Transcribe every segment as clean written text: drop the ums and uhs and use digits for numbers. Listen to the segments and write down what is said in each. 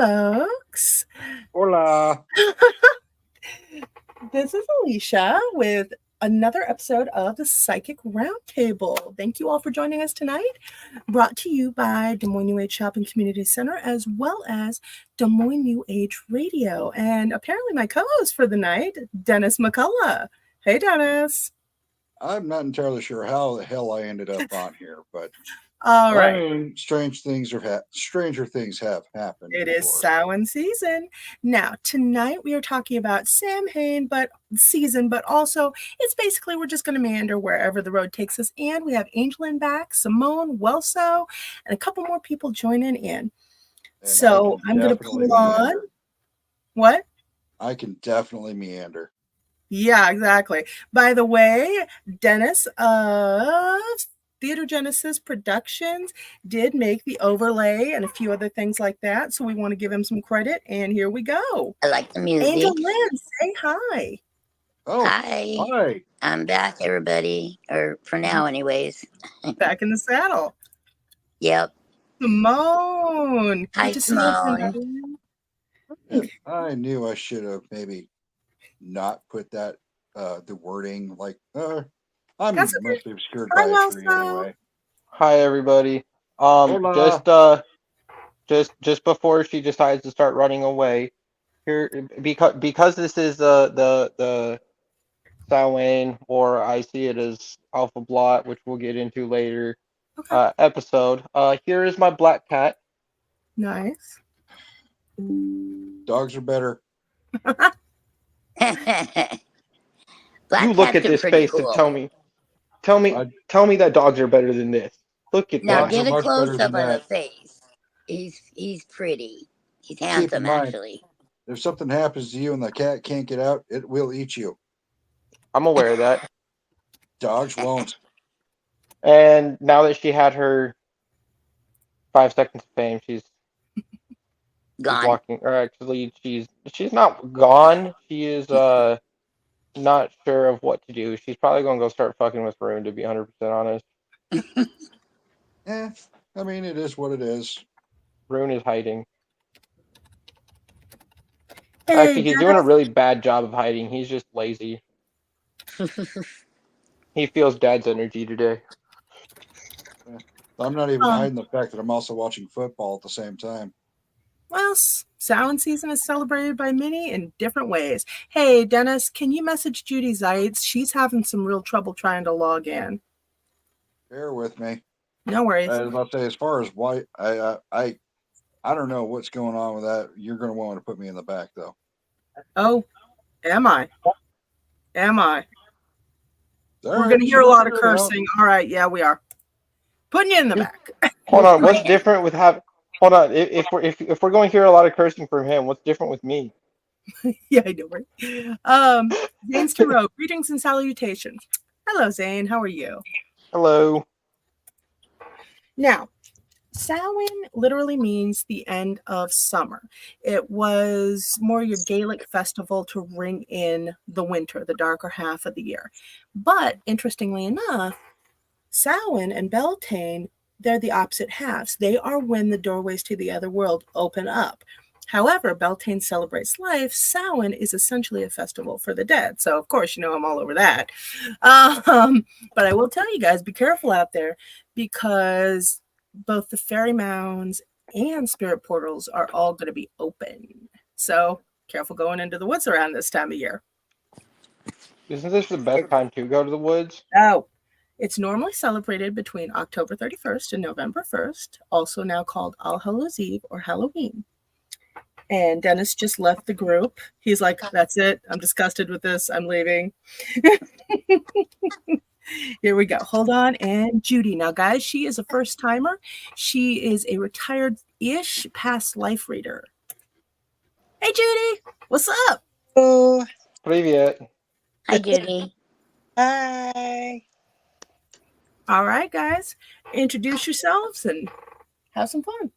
folks. Hola. This is Alicia with another episode of the Psychic Roundtable. Thank you all for joining us tonight. Brought to you by Des Moines New Age Shopping Community Center, as well as Des Moines New Age Radio. And apparently my co-host for the night, Dennis McCullough. Hey, Dennis. I'm not entirely sure how the hell I ended up on here, but all right. I mean, stranger things have happened. It is Samhain season. Now, tonight we are talking about Samhain season, but also it's basically we're just going to meander wherever the road takes us. And we have AngelLynn back, Symone Willowtree, and a couple more people joining in. And so I'm going to pull on. What? I can definitely meander. Yeah, exactly. By the way, Dennis of Theater Genesis Productions did make the overlay and a few other things like that. So we want to give him some credit. And here we go. I like the music. AngelLynn, say hi. Oh, hi. I'm back, everybody. Or for now, anyways. Back in the saddle. Yep. Symone. Hi, Symone. I knew I should have maybe not put that the wording like I'm mostly obscured by a tree anyway. Hi everybody. Just before she decides to start running away, here because this is the Samhain, or I see it as Alpha Blot, which we'll get into later episode. Here is my black cat. Nice. Dogs are better. You look at this face and tell me that dogs are better than this. Look at now that. get a close up of the face. He's pretty. He's handsome, actually. If something happens to you and the cat can't get out, it will eat you. I'm aware of that. Dogs won't. And now that she had her 5 seconds of fame, she's gone. Walking, or actually, she's not gone. She is not sure of what to do. She's probably gonna go start fucking with Rune, to be 100% honest. Yeah, I mean, it is what it is. Rune is hiding. Actually, he's doing a really bad job of hiding. He's just lazy. He feels Dad's energy today. Yeah. I'm not even hiding the fact that I'm also watching football at the same time. Well, Samhain season is celebrated by many in different ways. Hey, Dennis, can you message Judy Zajec? She's having some real trouble trying to log in. Bear with me. No worries. I'll say, as far as why, I don't know what's going on with that. You're going to want to put me in the back, though. Oh, am I? We're right. going to hear a lot of cursing. All right, yeah, we are. Putting you in the back. Hold on, what's different with having... Hold on, if we're going to hear a lot of cursing from him, what's different with me? Yeah, I know, right? Zane's Tarot, greetings and salutations. Hello, Zane. How are you? Hello. Now, Samhain literally means the end of summer. It was more your Gaelic festival to ring in the winter, the darker half of the year. But interestingly enough, Samhain and Beltane, they're the opposite halves. They are when the doorways to the other world open up. However, Beltane celebrates life. Samhain is essentially a festival for the dead. So, of course, I'm all over that. But I will tell you guys, be careful out there, because both the fairy mounds and spirit portals are all going to be open. So, careful going into the woods around this time of year. Isn't this the best time to go to the woods? Oh. It's normally celebrated between October 31st and November 1st, also now called All Hallows Eve or Halloween. And Dennis just left the group. He's like, that's it. I'm disgusted with this. I'm leaving. Here we go. Hold on. And Judy. Now, guys, she is a first timer. She is a retired-ish past life reader. Hey, Judy. What's up? Oh. Привет. Hi, Judy. Hi. All right, guys. Introduce yourselves and have some fun.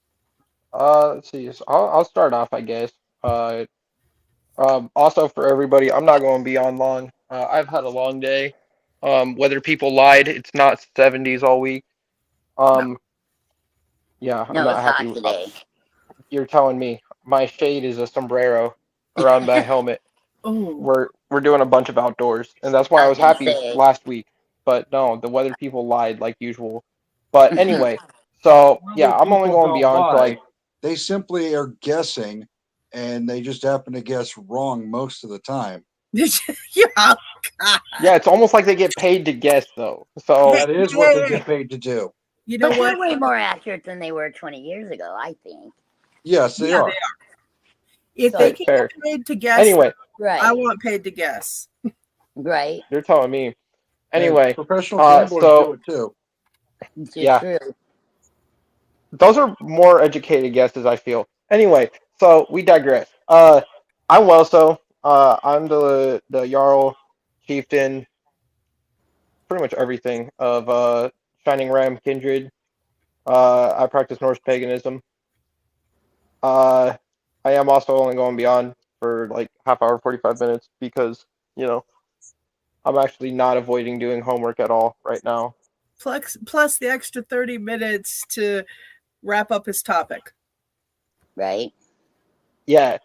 Let's see. So I'll start off, I guess. Also for everybody, I'm not going to be on long. I've had a long day. Whether people lied, it's not 70s all week. Yeah, I'm No, not it's happy hot with today. You're telling me. my shade is a sombrero around my helmet. Oh, We're doing a bunch of outdoors, and that's why I I was was gonna happy say. last week. But no, the weather people lied like usual. But anyway, so yeah, I'm only People going don't beyond for lie. like They simply are guessing, and they just happen to guess wrong most of the time. yeah. God. yeah, it's almost like they get paid to guess though. So That is what they get paid to do. You know But what? they're way more accurate than they were 20 years ago, I think. Yes, they Yeah, are. they are. If So- they Right, can fair. get paid to guess, Anyway, I Right. want paid to guess. Right. you're telling me. And Anyway, professional gamblers so do it too. It's Yeah. true. those are more educated guesses, I feel. Anyway, so we digress. I'm Welso. I'm the Jarl Chieftain, pretty much everything of Shining Ram Kindred. I practice Norse paganism. I am also only going beyond for like half hour, 45 minutes because, you know, I'm actually not avoiding doing homework at all right now. Plus the extra 30 minutes to wrap up his topic. Right. Yeah.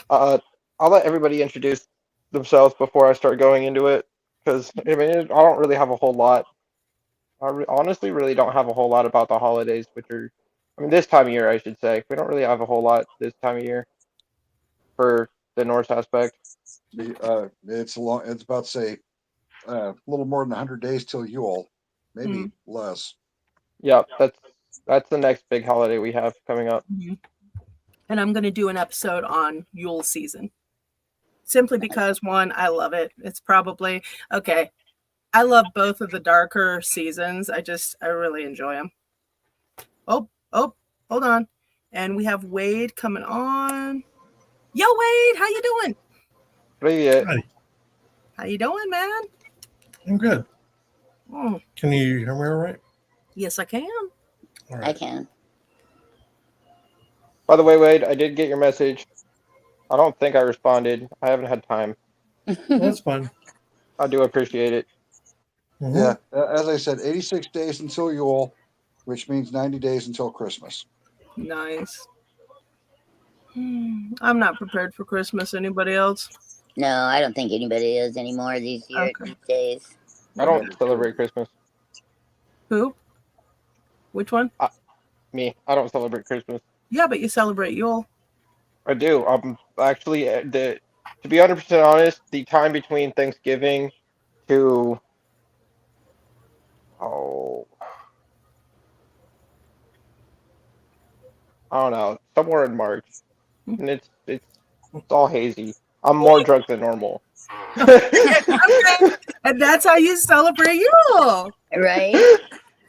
I'll let everybody introduce themselves before I start going into it because I mean I don't really have a whole lot. Honestly really don't have a whole lot about the holidays, which are, I mean, this time of year I should say. We don't really have a whole lot this time of year for the Norse aspect. It's long. It's about to say a little more than 100 days till Yule, maybe less. Yeah, that's the next big holiday we have coming up. And I'm going to do an episode on Yule season. Simply because, one, I love it. It's probably, okay, I love both of the darker seasons. I really enjoy them. Oh, hold on. And we have Wade coming on. Yo, Wade, how you doing? Привет. Hi, How you doing, man? I'm good. Oh, Can you hear me all right? yes, I can. All I right. can. By the way, Wade, I did get your message. I don't think I responded. I haven't had time. Well, that's fine. I do appreciate it. Mhm. Yeah, as I said, 86 days until Yule, which means 90 days until Christmas. Nice. I'm not prepared for Christmas. Anybody else? No, I don't think anybody is anymore these days. I don't celebrate Christmas. Who? Which one? Me, I don't celebrate Christmas. Yeah, but you celebrate Yule. I do. I'm actually to be 100% honest, the time between Thanksgiving to I don't know, somewhere in March, and it's all hazy. I'm more drunk than normal. Okay. And that's how you celebrate Yule. Right?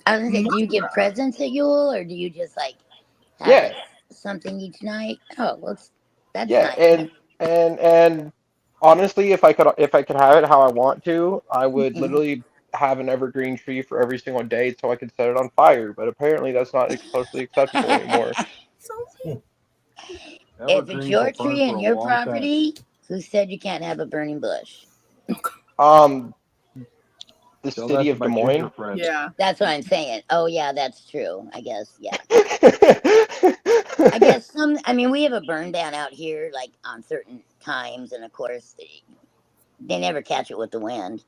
I was gonna say, do you give presents at Yule or do you just like have Yeah. something each night? Oh, well, that's Yeah, nice. and honestly, if I could have it how I want to, I would Mhm. literally have an evergreen tree for every single day so I could set it on fire. But apparently, that's not socially acceptable anymore. So If it's your tree and your property, who said you can't have a burning bush? The Tell city that of to Des my Moines. ginger friends. yeah. That's what I'm saying. Oh yeah, that's true. I guess. Yeah. I I guess some. I mean, we have a burn ban out here, like on certain times, and of course, they never catch it with the wind.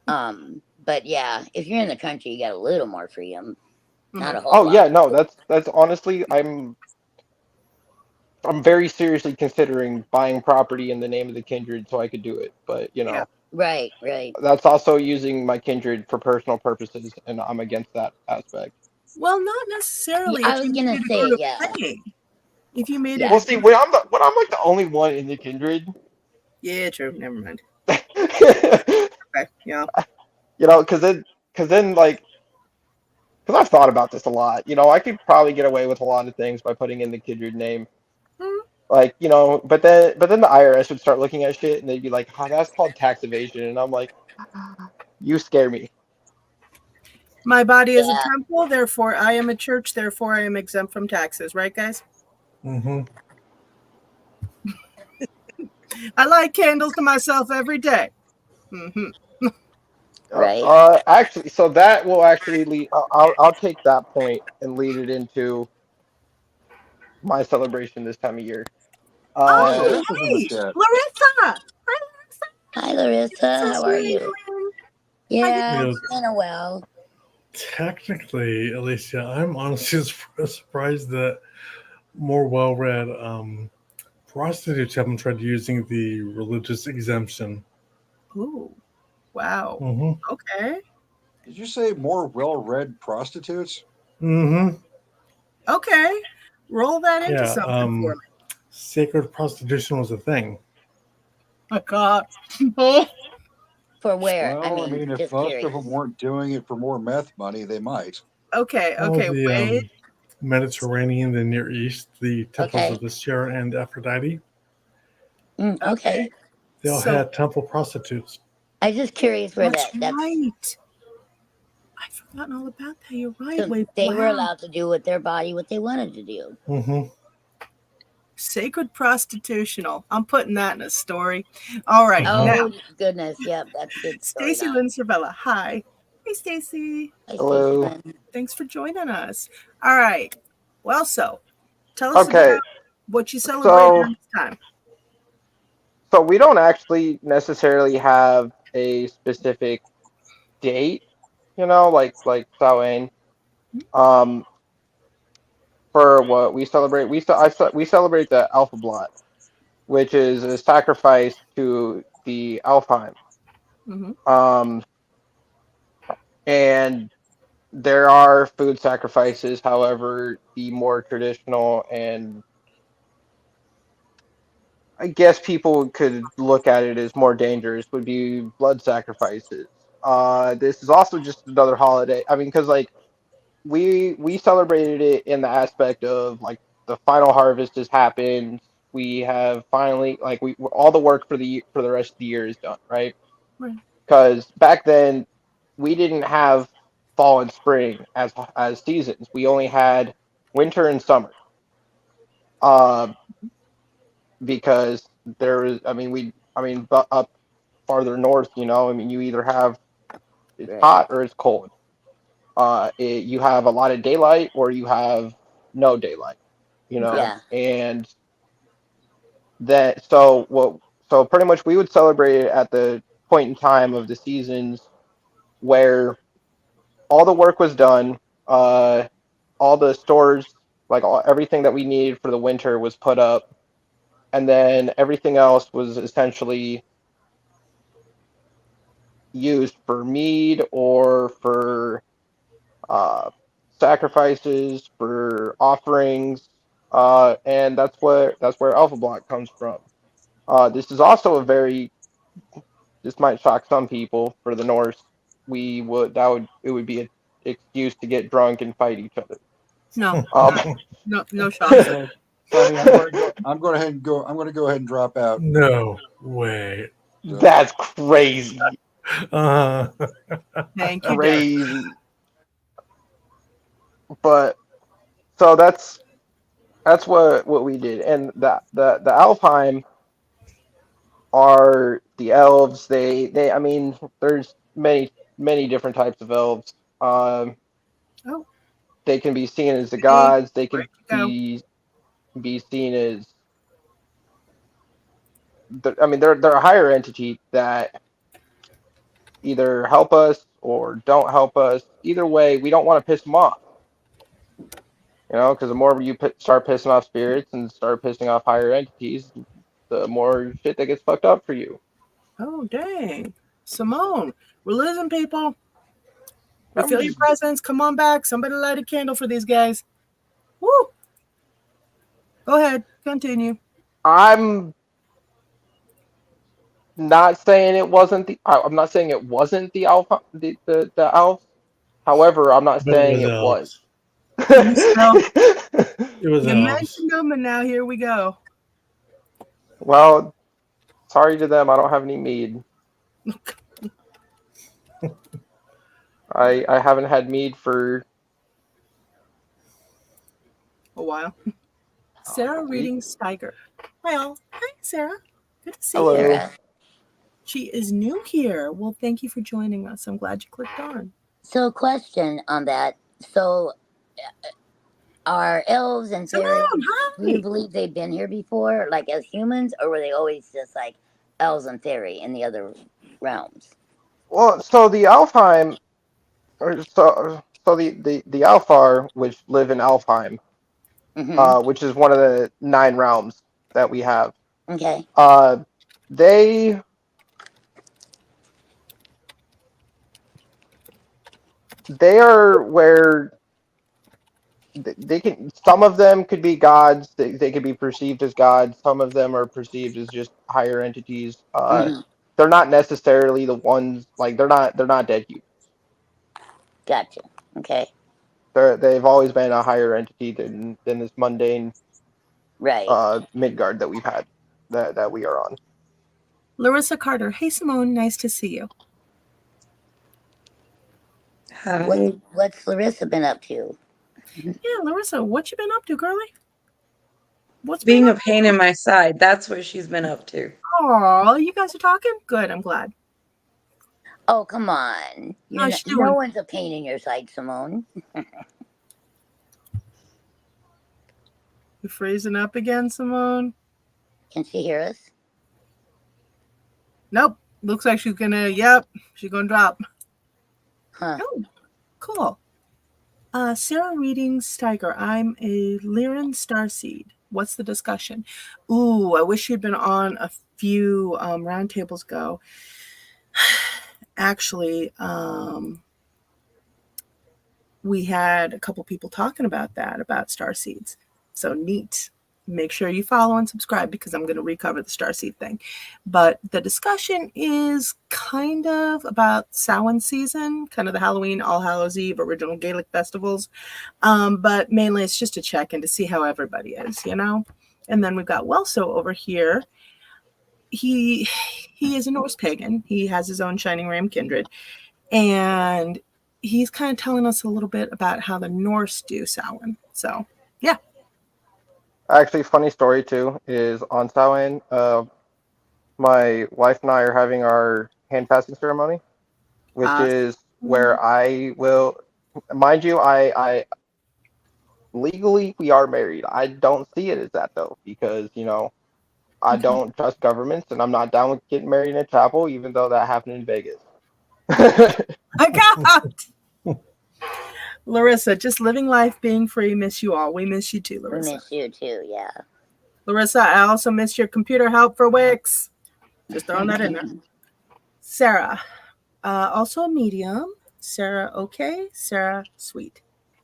But yeah, if you're in the country, you got a little more freedom. Not a whole Oh lot. yeah, no, that's honestly, I'm very seriously considering buying property in the name of the kindred so I could do it. But you know, Yeah. Right. that's also using my kindred for personal purposes, and I'm against that aspect. Well, not necessarily. I If was you gonna made it say, go to yeah. playing. If you made Yeah. Well, it. see, when I'm like the only one in the kindred, Yeah, true. Never mind. you Okay. Yeah. know, because then like, because I've thought about this a lot. You know, I could probably get away with a lot of things by putting in the kindred name. Hmm. Like, you know, but then the IRS would start looking at shit and they'd be like, "Oh, that's called tax evasion," and I'm like, "You scare me." My body is a Yeah. temple, therefore I am a church, therefore I am exempt from taxes. Right, guys? Mm-hmm. I light candles to myself every day. Mm-hmm. Right. Actually, so that will actually lead. I'll take that point and lead it into my celebration this time of year. Oh, Larissa's in the hey, chat. Larissa. Hi, Larissa. Hi, Larissa. How are you? Yeah, you it's been a while. technically, Alicia, I'm honestly surprised that more well-read prostitutes haven't tried using the religious exemption. Ooh, wow. Mm-hmm. Okay. Did you say more well-read prostitutes? Mm-hmm. Okay. Roll that into Yeah. something for me. Sacred prostitution was a thing. My God. For where? Well, I mean, if Just most curious. of them weren't doing it for more meth money, they might. Okay. All Okay. the Wait. Mediterranean, the Near East, the temples Okay. of the Sierra and Aphrodite, Okay. they all So had temple prostitutes. I'm just curious where that's that's. right. I've forgotten all about that. You're right. So Wait. they were Wow. allowed to do with their body what they wanted to do. Mm-hmm. Sacred prostitutional. I'm putting that in a story. All right. Uh-huh. Now, Oh goodness, yep, that's good Stacy storyline. Lynn Cervella. Hi. Hey, Stacy. Hi, Hello. Stacey Lynn. Thanks for joining us. All right. Well, so tell us Okay, about what you celebrate next time. so we don't actually necessarily have a specific date, like Samhain. Um, for what we celebrate, we celebrate the Alpha Blot, which is a sacrifice to the Alfheim. Mm-hmm. And there are food sacrifices. However, the more traditional and I guess people could look at it as more dangerous would be blood sacrifices. This is also just another holiday. I mean, because like we celebrated it in the aspect of like the final harvest has happened. We have finally like we all the work for the rest of the year is done, right? Right. Because back then we didn't have fall and spring as seasons. We only had winter and summer. Uh, because there is, but up farther north, I mean, you either have it's Right. hot or it's cold. You have a lot of daylight or you have no daylight, Yeah. and that so pretty much we would celebrate it at the point in time of the seasons where all the work was done, all the stores, like everything that we needed for the winter was put up, and then everything else was essentially used for mead or for uh, sacrifices, for offerings, and that's where Alpha Block comes from. This is also this might shock some people for the Norse. It would be an excuse to get drunk and fight each other. No, Um, no shots. Okay, Sonny, I'm going to go. I'm going ahead and go. I'm going to go ahead and drop out. No way. So, that's crazy. Thank you, Derek. Crazy. But so that's what we did, and the Alfheim are the elves. I mean, there's many different types of elves. Oh, They can be seen as the hey, gods. They can where'd you be seen as they're a higher entity that either help us or don't help us. Either way, we don't want to piss them off. Because the more you start pissing off spirits and start pissing off higher entities, the more shit that gets fucked up for you. Oh, dang. Symone, we're losing people. We feel your presence. Come on back. Somebody light a candle for these guys. Woo! Go ahead. Continue. I'm not saying it wasn't the. I'm not saying it wasn't the alpha, the elf. However, I'm not But it saying was it was. elves. It was You elves. mentioned them, and now here we go. Well, sorry to them. I don't have any mead. I haven't had mead for A while. Sarah week. reading Steiger. Well, hi, Sarah. Good to see Hello. you. Sarah. She is new here. Well, thank you for joining us. I'm glad you clicked on. So, question on that. So, Are elves and fairies, Symone, do you hi. believe they've been here before, like as humans, or were they always just like elves and fairy in the other realms? Well, so the Alfheim, or the Alfar, which live in Alfheim, Mm-hmm. which is one of the 9 realms that we have. Okay. They are where they can. Some of them could be gods. They could be perceived as gods. Some of them are perceived as just higher entities. Mm-hmm. They're not necessarily the ones like they're not dead humans. Gotcha. Okay. They've always been a higher entity than this mundane Right. Midgard that we've had that we are on. Larissa Carter. Hey, Symone. Nice to see you. Hi. What's Larissa been up to? Yeah, Larissa, what you been up to, girlie? What's Being been a pain in my side. That's what she's been up to. Oh, you guys are talking? Good. I'm glad. Oh, come on. How's she No doing? one's a pain in your side, Symone. You freezing up again, Symone? Can she hear us? Nope. Looks like she's gonna. Yep. She's gonna drop. Huh. Oh, cool. Sarah Reading Steiger. I'm a Lyran starseed. What's the discussion? Ooh, I wish you'd been on a few roundtables ago. Actually, we had a couple people talking about that, about starseeds. So neat. Make sure you follow and subscribe because I'm going to recover the starseed thing. But the discussion is kind of about Samhain season, kind of the Halloween, All Hallows Eve, original Gaelic festivals. But mainly it's just a check-in to see how everybody is, you know? And then we've got Welso over here. He is a Norse pagan. He has his own Shining Ram kindred. And he's kind of telling us a little bit about how the Norse do Samhain. So, yeah. Actually, funny story too is on Samhain. My wife and I are having our hand passing ceremony, which is where I will, mind you, I legally we are married. I don't see it as that though because I don't trust governments and I'm not down with getting married in a chapel, even though that happened in Vegas. I got Larissa, just living life, being free. Miss you all. We miss you too, We Larissa. miss you too, yeah. Larissa, I also miss your computer help for Wix. Just throwing that in there. Sarah, also a medium. Sarah, okay. Sarah, sweet.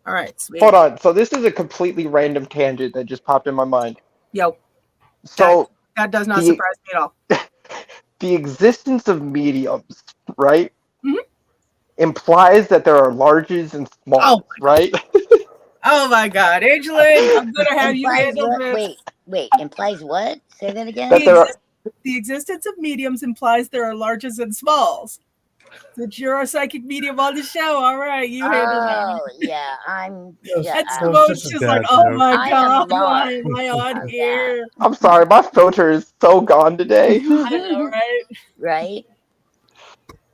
All right, sweet. Hold on. So this is a completely random tangent that just popped in my mind. Yo, So that does not surprise me at all. The existence of mediums, right? Mhm. Implies that there are larges and smalls, right? Oh my God, AngelLynn, I'm gonna have you Implies handle what? this. Wait. Implies what? Say that again. The existence of mediums implies there are larges and smalls. Since you're a psychic medium on the show, all right, you handle that. Oh, yeah. I'm. That's That was just a she's dad like, oh joke. my I am God, why lost. am I on here? I'm sorry, my filter is so gone today. I know, right? Right?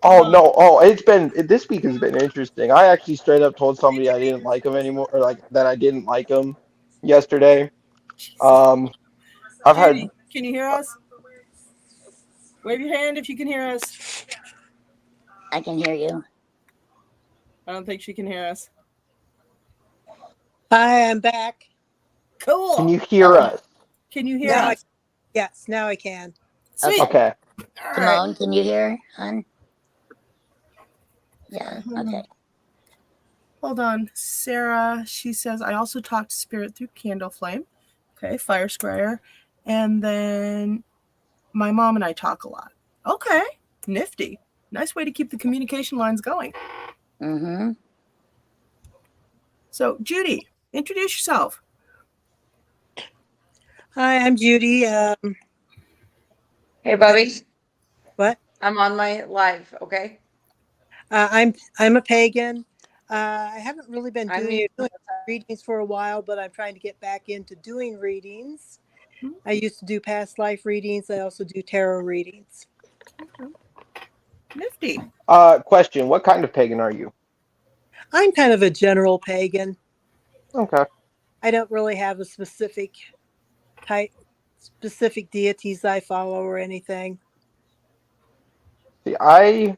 Oh no! Oh, this week has been interesting. I actually straight up told somebody I didn't like him anymore, or like that I didn't like him yesterday. I've had. Judy, can you hear us? Wave your hand if you can hear us. I can hear you. I don't think she can hear us. Hi, I'm back. Cool. Can you hear us? Can you hear Now us? Yes, now I can. Sweet. Okay. All right. Symone, can you hear, hon? Yeah, okay. Hold on. Sarah, she says, I also talk to spirit through candle flame. Okay, fire scryer. And then my mom and I talk a lot. Okay, nifty. Nice way to keep the communication lines going. Mm-hmm. So, Judy, introduce yourself. Hi, I'm Judy. Hey, Bubby. What? I'm on my live, okay? I'm a pagan. I haven't really been I'm doing mute. readings for a while, but I'm trying to get back into doing readings. I used to do past life readings. I also do tarot readings. Okay. Nifty. Question: what kind of pagan are you? I'm kind of a general pagan. Okay. I don't really have a specific deities I follow or anything. See, I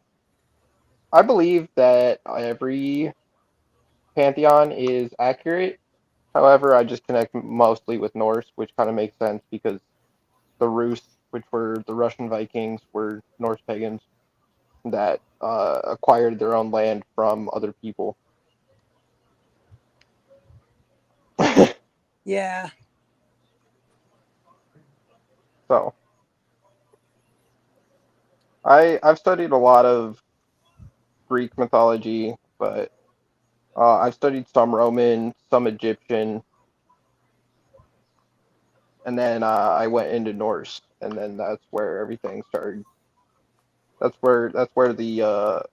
believe that every pantheon is accurate. However, I just connect mostly with Norse, which kind of makes sense because the Rus, which were the Russian Vikings, were Norse pagans that acquired their own land from other people. Yeah. So I've studied a lot of Greek mythology, but I've studied some Roman, some Egyptian, and then I went into Norse, and then that's where everything started. That's where the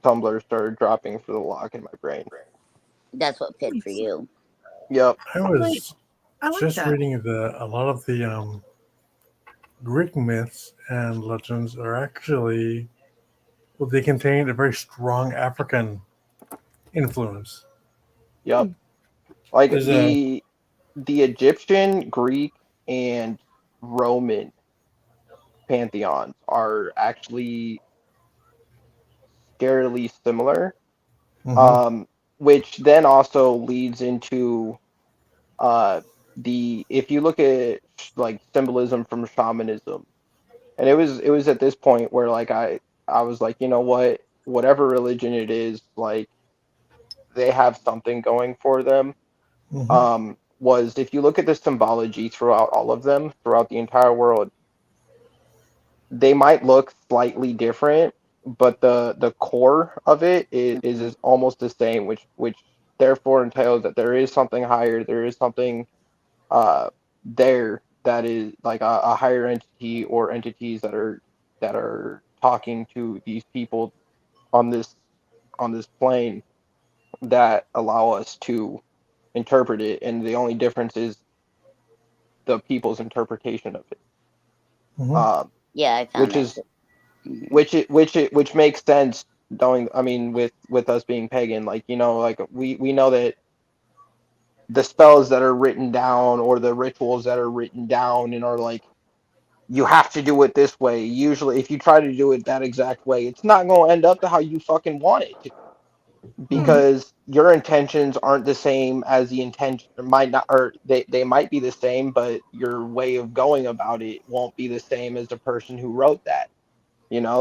tumbler started dropping for the lock in my brain. That's what fit for Nice. you. Yep. I Right. was I like just that. reading a lot of the Greek myths and legends are actually, well, they contain a very strong African influence. Yep. Like There's a the Egyptian, Greek, and Roman pantheons are actually scarily similar. mhm, Which then also leads into the if you look at like symbolism from shamanism, and it was at this point where like I was like, you know what, whatever religion it is, like they have something going for them. mhm, Was if you look at the symbology throughout all of them, throughout the entire world, they might look slightly different, but the core of it is almost the same, which therefore entails that there is something higher, there is something there that is like a higher entity or entities that are talking to these people on this plane that allow us to interpret it, and the only difference is the people's interpretation of it. mhm. Yeah, I found Which that. is Mhm. which makes sense knowing, I mean, with us being pagan, like, like we know that the spells that are written down or the rituals that are written down and are like, you have to do it this way. Usually if you try to do it that exact way, it's not going to end up to how you fucking want it to, Mhm. because your intentions aren't the same as the intention, might not, or they might be the same, but your way of going about it won't be the same as the person who wrote that.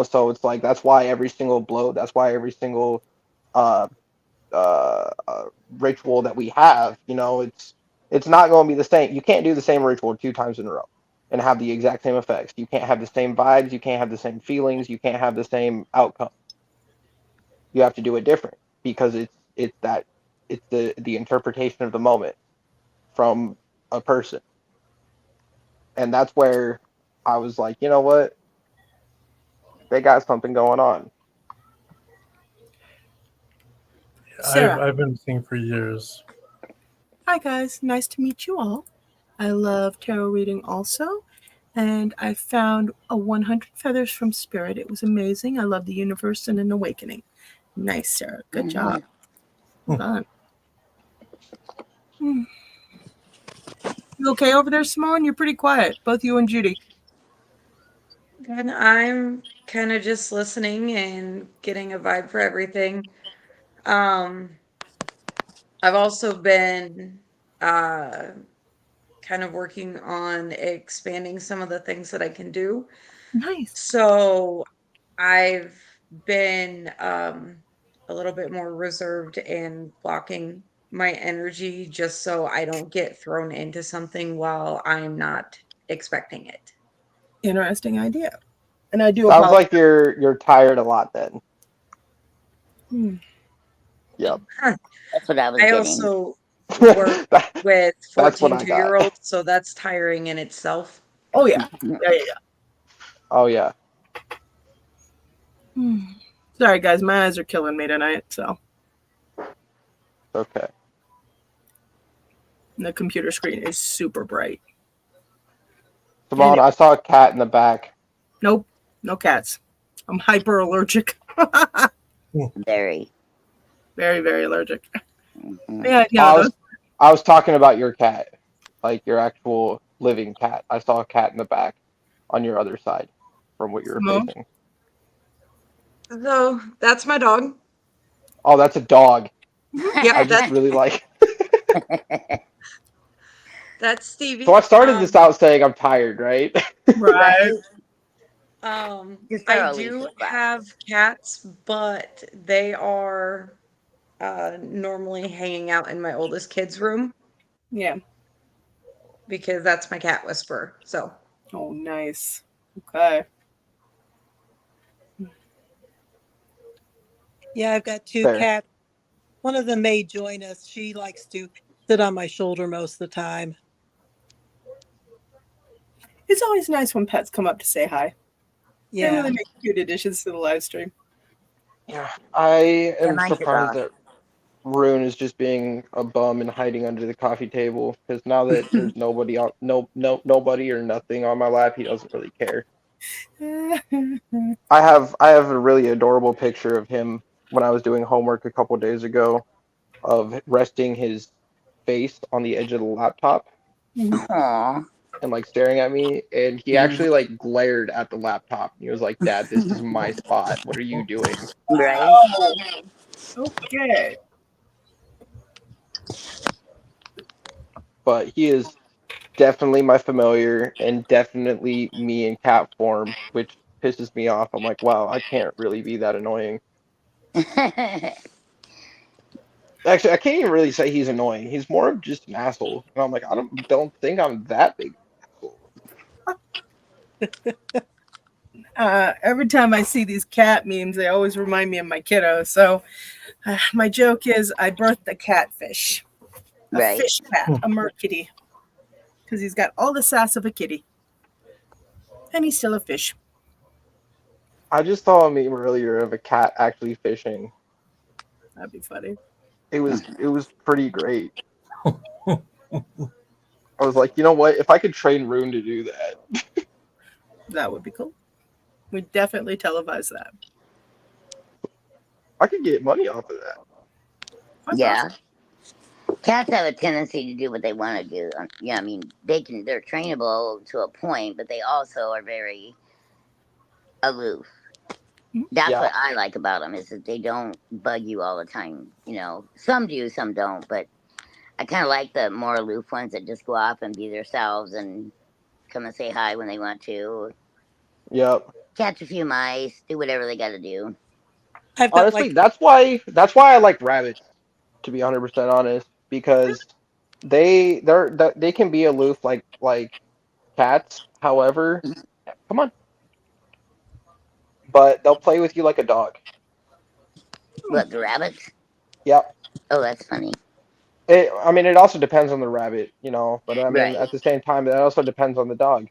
So it's like that's why every single blow, that's why every single uh, ritual that we have, it's not going to be the same. You can't do the same ritual 2 times in a row and have the exact same effects. You can't have the same vibes. You can't have the same feelings. You can't have the same outcome. You have to do it different because it's the interpretation of the moment from a person, and that's where I was like, you know what, they got something going on. Sarah. I've been seeing for years. Hi, guys. Nice to meet you all. I love tarot reading also. And I found a 100 Feathers from Spirit. It was amazing. I love the universe and an awakening. Nice, Sarah. Good job. Well done. Hmm. You okay over there, Symone? You're pretty quiet, both you and Judy. And I'm kind of just listening and getting a vibe for everything. Um, I've also been kind of working on expanding some of the things that I can do. Nice. So I've been a little bit more reserved and blocking my energy just so I don't get thrown into something while I'm not expecting it. Interesting idea. And I do Sounds apologize. like you're tired a lot then. Hmm. Yep. That's what I was I getting. also work with That's what 14 I got. two-year-olds, so that's tiring in itself. Oh, yeah. Yeah. Oh yeah. Hmm. Sorry, guys. My eyes are killing me tonight. So Okay. the computer screen is super bright. Symone, I saw a cat in the back. Nope. No cats. I'm hyper allergic. Very. Very, very allergic. Yeah, I was talking about your cat, like your actual living cat. I saw a cat in the back on your other side from what you were Symone? facing. So that's my dog. Oh, that's a dog. I Yep, just really like. that's Stevie. So I started this out saying I'm tired, right? Right. Just I throw a leash do across. have cats, but they are normally hanging out in my oldest kid's room Yeah. because that's my cat whisperer. So Oh, nice. Okay. Yeah, I've got two Fair. cats. One of them may join us. She likes to sit on my shoulder most of the time. It's always nice when pets come up to say hi. They Yeah. really make cute additions to the live stream. Yeah, I am mine's a surprised dog. that Rune is just being a bum and hiding under the coffee table because now that there's nobody on, nobody or nothing on my lap, he doesn't really care. I have a really adorable picture of him when I was doing homework a couple days ago of resting his face on the edge of the laptop Aw. and like staring at me, and he actually like glared at the laptop. He was like, "Dad, this is my spot. What are you doing?" Right? Okay. But he is definitely my familiar and definitely me in cat form, which pisses me off. I'm like, wow, I can't really be that annoying. Actually, I can't even really say he's annoying. He's more of just an asshole. And I'm like, I don't think I'm that big of an asshole. Every time I see these cat memes, they always remind me of my kiddo. So my joke is I birthed a catfish. A Right. fish cat, a merkitty. Because he's got all the sass of a kitty. And he's still a fish. I just saw a meme earlier of a cat actually fishing. That'd be funny. It was pretty great. I was like, you know what? If I could train Rune to do that. That would be cool. We'd definitely televise that. I could get money off of that. That's Yeah. awesome. Cats have a tendency to do what they want to do. Yeah, I mean, they're trainable to a point, but they also are very aloof. That's Yeah. what I like about them, is that they don't bug you all the time. You know, some do, some don't, but I kind of like the more aloof ones that just go off and be themselves and come and say hi when they want to. Yep. Catch a few mice, do whatever they got to do. I've got Honestly, that's why I like rabbits, to be 100% honest, because they can be aloof like cats. However, come on, but they'll play with you like a dog. What, the rabbits? Yep. Oh, that's funny. I mean, it also depends on the rabbit, you know. But I mean, Right. at the same time, that also depends on the dog.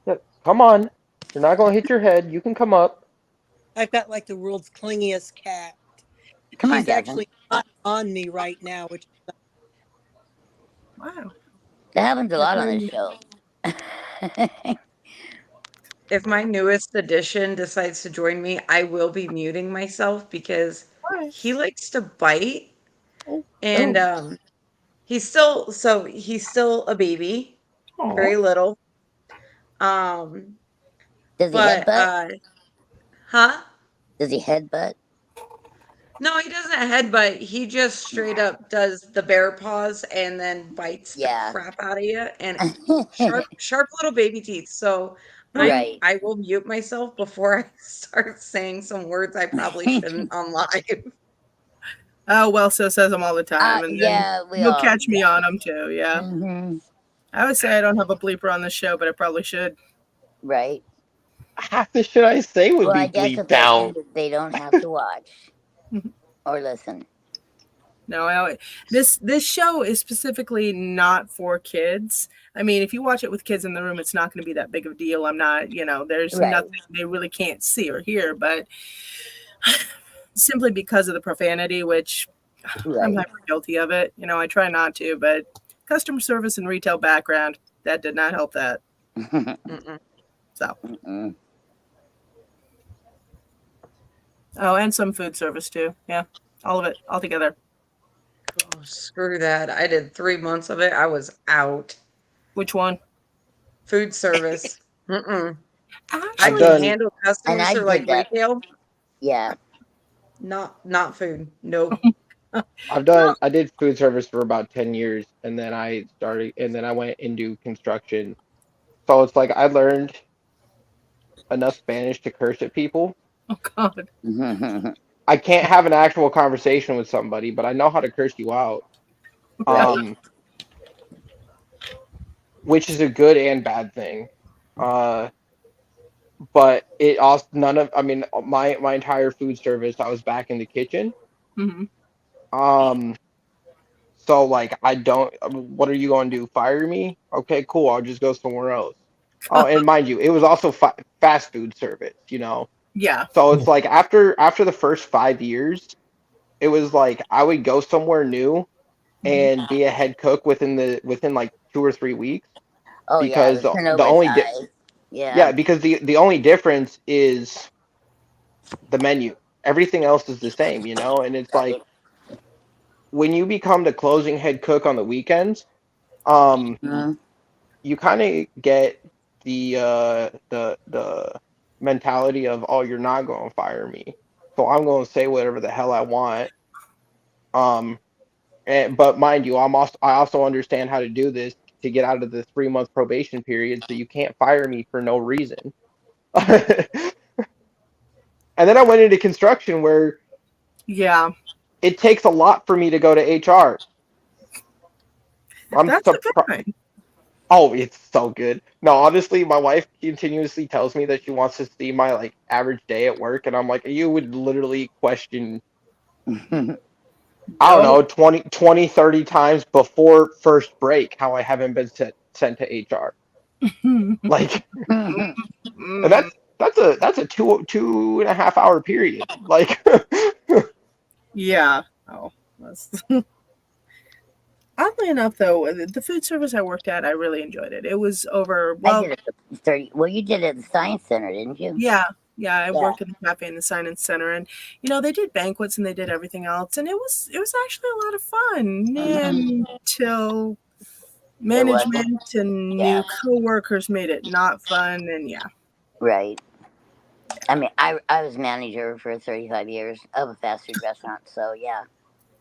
Yeah, come on, you're not gonna hit your head. You can come up. I've got like the world's clingiest cat. Come on, She's Jasmine. actually not on me right now, which Wow. That happens a lot on this show. if my newest addition decides to join me, I will be muting myself because he likes to bite. And he's still a baby, very little. Does he But headbutt? huh? Does he headbutt? No, he doesn't headbutt. He just straight up does the bear paws and then bites the crap out of you. And sharp little baby teeth. So Right. I will mute myself before I start saying some words I probably shouldn't on live. Oh, well, so says them all the time. And yeah, then you'll catch me on them too. Yeah. Mm-hmm. I would say I don't have a bleeper on the show, but I probably should. Right. Half the shit I say would be I guess if bleeped they out. end it, they don't have to watch or listen. No, this show is specifically not for kids. I mean, if you watch it with kids in the room, it's not going to be that big of a deal. I'm not, there's nothing they really can't see or hear, but simply because of the profanity, which I'm hyper guilty of it. I try not to, but customer service and retail background, that did not help that. So. Oh, and some food service too. Yeah, all of it, all together. screw that. I did 3 months of it. I was out. Which one? Food service. Mm-mm. I Actually, can handle And customers I for like did that. retail. Yeah. Not food. Nope. I did food service for about 10 years and then I went into construction. So it's like I learned enough Spanish to curse at people. oh God. I can't have an actual conversation with somebody, but I know how to curse you out. Right. Which is a good and bad thing. But it also my entire food service I was back in the kitchen. Hmm. Um so like I don't what are you going to do? Fire me? Okay, cool. I'll just go somewhere else. Oh, and mind you, it was also fast food service, you know. Yeah. So it's like after the first 5 years, it was like I would go somewhere new and be a head cook within like 2 or 3 weeks Oh yeah, because the the turnover only size. Yeah. yeah, because the only difference is the menu. Everything else is the same, you know, and it's like Right. when you become the closing head cook on the weekends, um, Mhm. you kind of get the mentality of, oh, you're not going to fire me, so I'm going to say whatever the hell I want. Um, but mind you, I also understand how to do this to get out of the 3 month probation period, so you can't fire me for no reason. And then I went into construction where Yeah. it takes a lot for me to go to HR. I'm That's a good surprised. thing. Oh, it's so good. No, honestly, my wife continuously tells me that she wants to see my like average day at work, and I'm like, you would literally question, I don't No. know, 20, 30 times before first break how I haven't been sent to HR. Like, and Mm. that's a 2.5 hour period. Like, Yeah. Oh, that's oddly enough, though, the food service I worked at, I really enjoyed it. It was over, I well, did it at 30. Well, you did it at the Science Center, didn't you? yeah, I Yeah. worked in the cafe and the science center, and they did banquets and they did everything else, and it was actually a lot of fun until It wasn't. management and Yeah. new coworkers made it not fun, and yeah. Right. I mean, I was manager for 35 years of a fast food restaurant, so yeah.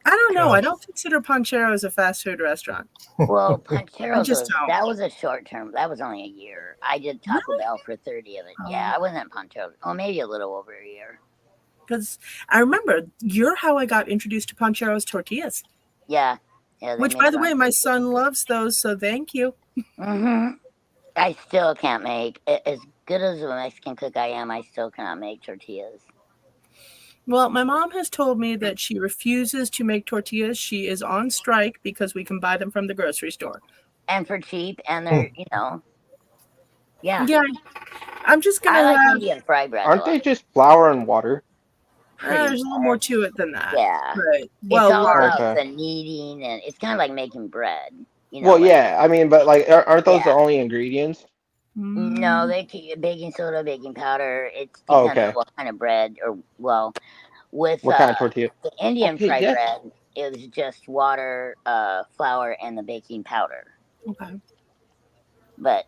I don't know. I Gosh. don't consider Panchero as a fast food restaurant. Well, I Pancheros just don't. that was a short term. That was only a year. I did Taco Bell for 30 of it. Yeah, I wasn't at Pancheros. Oh, maybe a little over a year. Because I remember you're how I got introduced to Pancheros tortillas. Yeah. Yeah. Which, by the way, my son loves those, so thank you. I still can't make as good as a Mexican cook I am. I still cannot make tortillas. Well, my mom has told me that she refuses to make tortillas. She is on strike because we can buy them from the grocery store. And for cheap, and they're, yeah. Yeah, I'm just going to I like have... Indian fry bread. aren't they just flour and water? there's a little more to it than that. Yeah. But, It's all about Okay. the kneading, and it's kind of like making bread. Well, yeah, I mean, but like, aren't those the Yeah. only ingredients? No, they keep baking soda, baking powder. It's Oh, depends on okay. what kind of bread, or with What kind of tortilla? the Indian Okay, fry yeah. bread, it was just water, flour, and the baking powder. Okay. But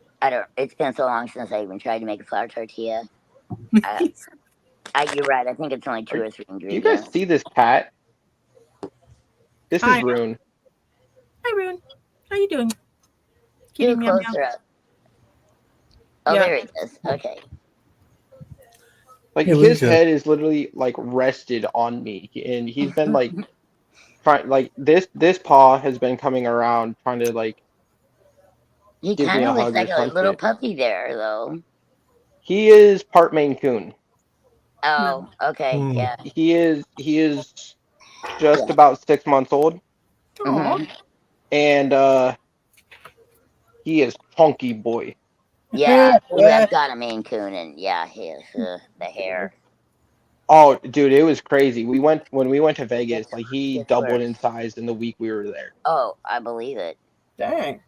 it's been so long since I even tried to make a flour tortilla. You're right. I think it's only 2 or 3 Do you ingredients. guys see this cat? This Hi. is Rune. Hi, Rune. How you doing? Do Kitty a meow closer meow. up. Oh, Yeah. there it is. Okay. Like Hey, his Lisa. head is literally like rested on me, and he's been like trying. Like this paw has been coming around trying to like He give me kind a of looks hug or like a little something. puppy there, though. He is part Maine Coon. Oh, okay. Yeah. He is just about 6 months old, Mhm. and he is chunky boy. Yeah. I've got a Maine Coon, and yeah, his the hair. Oh, dude, it was crazy. When we went to Vegas, like he Gets doubled worse. in size in the week we were there. Oh, I believe it. Dang.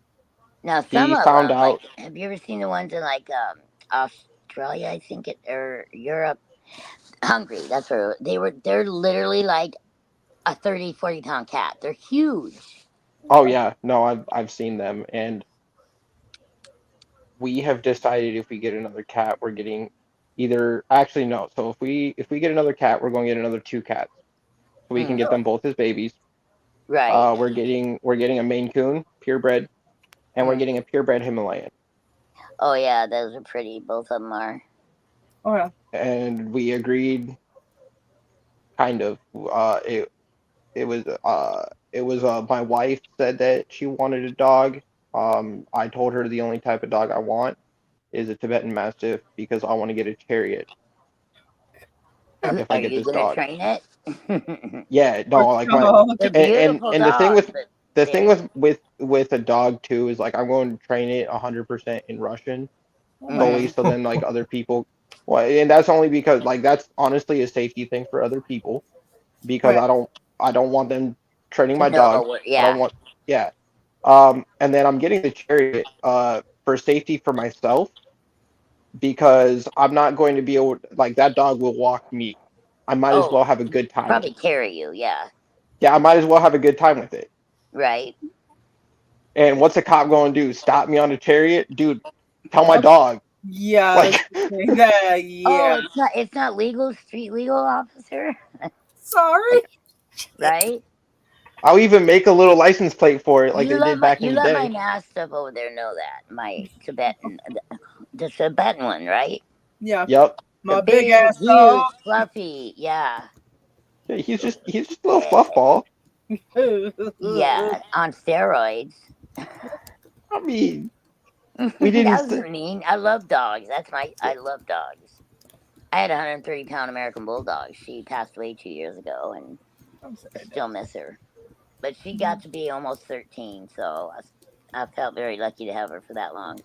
Now some He of found them, out. like, have you ever seen the ones in like Australia? I think or Europe, Hungary. That's where they're literally like a 30, 40-pound cat. They're huge. Oh yeah, no, I've seen them, and we have decided if we get another cat, we're getting either actually no. So if we get another cat, we're going to get another 2 cats, so we can get them both as babies. Right. We're getting a Maine Coon purebred, and we're Mm. getting a purebred Himalayan. Oh yeah, those are pretty. Both of them are. Oh yeah. And we agreed, kind of. It was my wife said that she wanted a dog. I told her the only type of dog I want is a Tibetan Mastiff because I want to get a chariot if I Are get you this gonna dog. train it? Yeah, no, like my Oh, They're and beautiful and the thing dogs. with But the thing they're with a dog too is like I'm going to train it 100% in Russian fully, so then like other people, well, and that's only because like that's honestly a safety thing for other people because right. I don't want them training to my dog. know. I don't Yeah. want, yeah. And then I'm getting the chariot for safety for myself because I'm not going to be able, like that dog will walk me. I might as Oh, well have a good time with probably it. carry you. Yeah. Yeah, I might as well have a good time with it. Right. And what's a cop going to do? Stop me on a chariot? Dude, tell my Yep. dog. Yeah. Like, That, Oh, yeah. it's not legal. Street legal officer. Sorry. like Right. I'll even make a little license plate for it like they did back in You the let my day. mastiff over there know that my Tibetan, the Tibetan one, right? Yeah. Yep. My big Big, ass huge, dog. fluffy. Yeah. Yeah, he's just a little fluff ball. Yeah. On steroids. I mean, we That didn't. wasn't mean. I love dogs. I love dogs. I had a 130-pound American Bulldog. She passed away 2 years ago, and I still miss her. But she got to be almost 13, so I felt very lucky to have her for that long.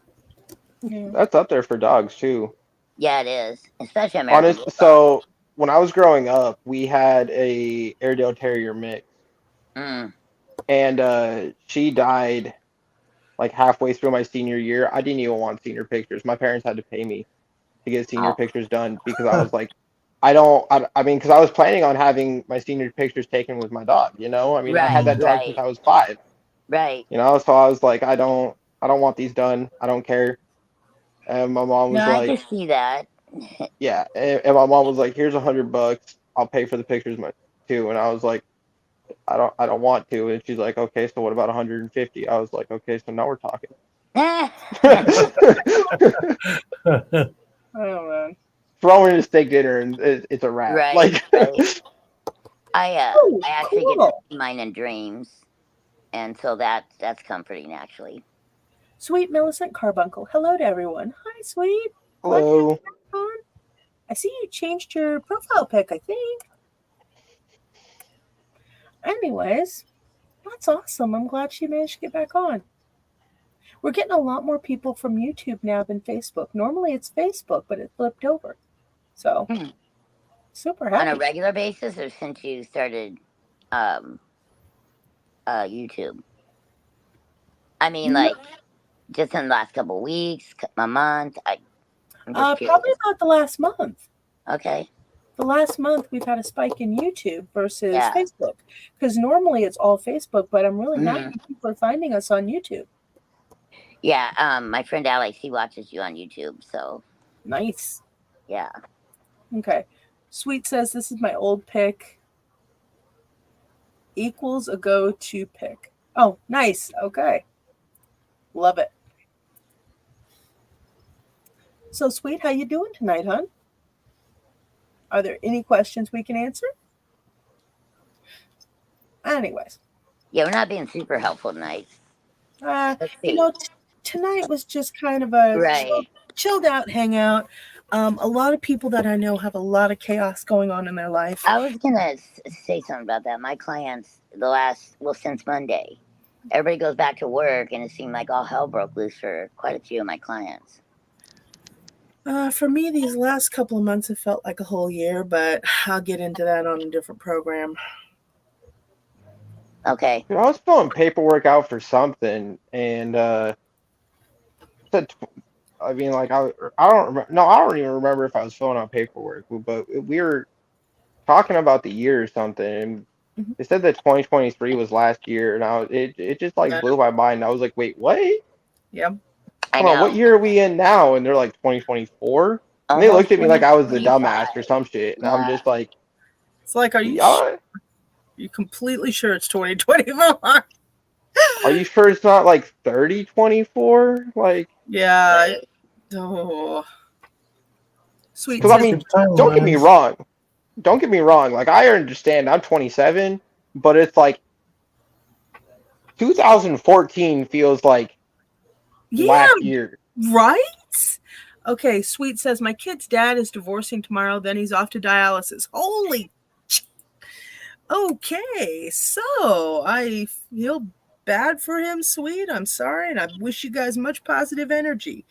Yeah. That's up there for dogs too. Yeah, it is, especially American Honest. Bulldog. So when I was growing up, we had a Airedale Terrier mix, Mm. and she died like halfway through my senior year. I didn't even want senior pictures. My parents had to pay me to get senior Oh, pictures done because I was like, I don't. I mean, because I was planning on having my senior pictures taken with my dog. I mean, I had right, that dog since right, I was 5. right. So I was like, I don't want these done. I don't care. And my mom No, was I can like, see that. yeah. And my mom was like, here's $100. I'll pay for the pictures too. And I was like, I don't want to. And she's like, okay, so what about 150? I was like, okay, so now we're talking. Oh man. Throwing a steak dinner and it's a wrap. Right, Like, right. Oh, I actually get to cool. see mine in dreams, and so that's comforting actually. Sweet Millicent Carbuncle. Hello to everyone. Hi, sweet. Glad to have hello. you back on. I see you changed your profile pic, I think. Anyways, that's awesome. I'm glad she managed to get back on. We're getting a lot more people from YouTube now than Facebook. Normally it's Facebook, but it flipped over. So Hmm. super On a happy. regular basis, or since you started YouTube? I mean, like just in the last couple of weeks, a month. I'm just curious. Probably about the last month. Okay. The last month we've had a spike in YouTube versus Yeah. Facebook. Because normally it's all Facebook, but I'm really Mhm. happy people are finding us on YouTube. Yeah. My friend Alex, he watches you on YouTube, so Nice. yeah. Okay. Sweet says this is my old pick. Equals a go-to pick. Oh, nice. Okay. Love it. So, Sweet, how you doing tonight, hon? Are there any questions we can answer? Anyways. Yeah, we're not being super helpful tonight. Let's see. Tonight was just kind of a Right. chilled out hangout. A lot of people that I know have a lot of chaos going on in their life. I was gonna say something about that. My clients, since Monday, everybody goes back to work, and it seemed like all hell broke loose for quite a few of my clients. For me, these last couple of months have felt like a whole year, but I'll get into that on a different program. Okay. Dude, I was filling paperwork out for something, and said, I mean, like I don't remember. No, I don't even remember if I was filling out paperwork, but we were talking about the year or something, and They said that 2023 was last year, and it just like Yeah. blew my mind. I was like, wait, what? Yep. I Hold on, what know. year are we in now? And they're like 2024. And they Almost looked at me like I was the 2025. dumbass or some shit, and I'm Yeah. just like, It's like, are you y'all, you completely sure it's 2024? are you sure it's not like 3024? Like, Yeah. Right. Oh. Sweet because I says, mean, Good time, don't get me man. wrong. Don't get me wrong. Like, I understand I'm 27, but it's like 2014 feels like yeah, last year. right? Okay, Sweet says, my kid's dad is divorcing tomorrow, then he's off to dialysis. Holy. Okay, so I feel bad for him, Sweet. I'm sorry, and I wish you guys much positive energy.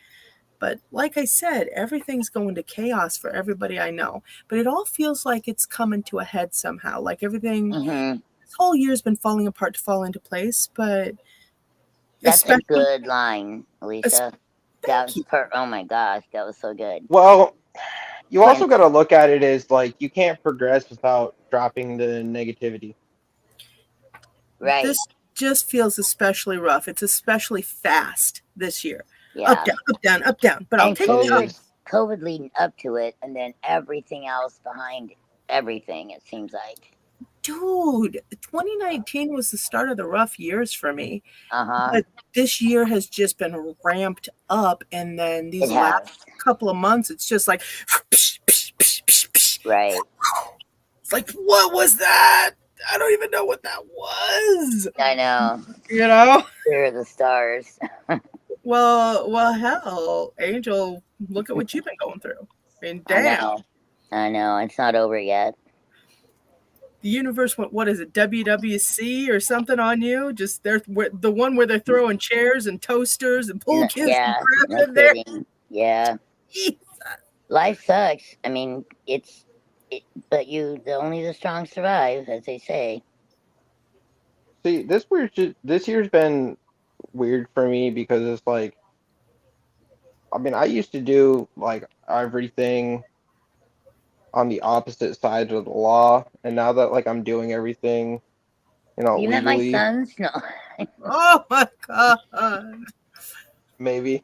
But like I said, everything's going to chaos for everybody I know. But it all feels like it's coming to a head somehow. Like everything, Mm-hmm. this whole year's been falling apart to fall into place. But That's a especially, good line, Alicia. That thank was you. oh my gosh, that was so good. Well, you also And got to look at it as like you can't progress without dropping the negativity. right, This just feels especially rough. It's especially fast this year. yeah. Up, down, up, down, up, down. But I'll And take It it up. is. COVID leading up to it, and then everything else behind everything. It seems like. Dude, 2019 was the start of the rough years for me. Uh-huh. But this year has just been ramped up. And then It these has. last couple of months, it's just like, Right. it's like, what was that? I don't even know what that was. I know. You know? Fear of the stars. Well, hell, Angel, look at what you've been going through. I mean, I damn. know. I know. It's not over yet. The universe went, what is it, WWC or something on you? Just they're the one where they're throwing chairs and toasters and pool cues Yeah. and crap No in there. kidding. Yeah. Jesus. Life sucks. I mean, but only the strong survive, as they say. See, this year's been weird for me because it's like, I mean, I used to do like everything on the opposite side of the law, and now that like I'm doing everything, You met my legally, sons? No. Oh my God. maybe.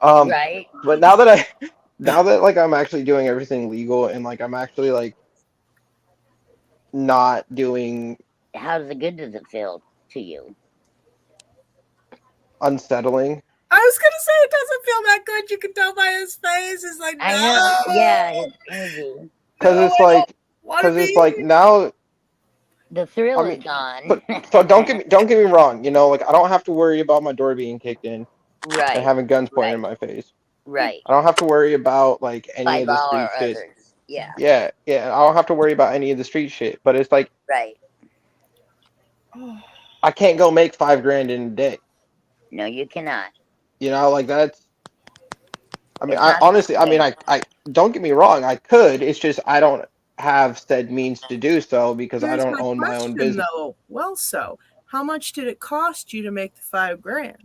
Right? But now that like I'm actually doing everything legal and like I'm actually like not doing Good does it feel to you? unsettling. I was gonna say it doesn't feel that good. You can tell by his face. It's like, no. I know. Yeah, his energy. Because No, it's I like, don't want to be. now. The thrill I mean, is gone. but so don't get me wrong. Like I don't have to worry about my door being kicked in and Right. having guns pointed in Right. my face. Right. I don't have to worry about like any By of the law street or shit. others. Yeah. Yeah, yeah. I don't have to worry about any of the street shit. But it's like Right. I can't go make $5,000 in a day. No, you cannot. Like that's. I mean, It's I not honestly, I the mean, same. I don't get me wrong. I could. It's just I don't have said means to do so because I Here's don't my own my own question, business. though. Well, so how much did it cost you to make the $5,000?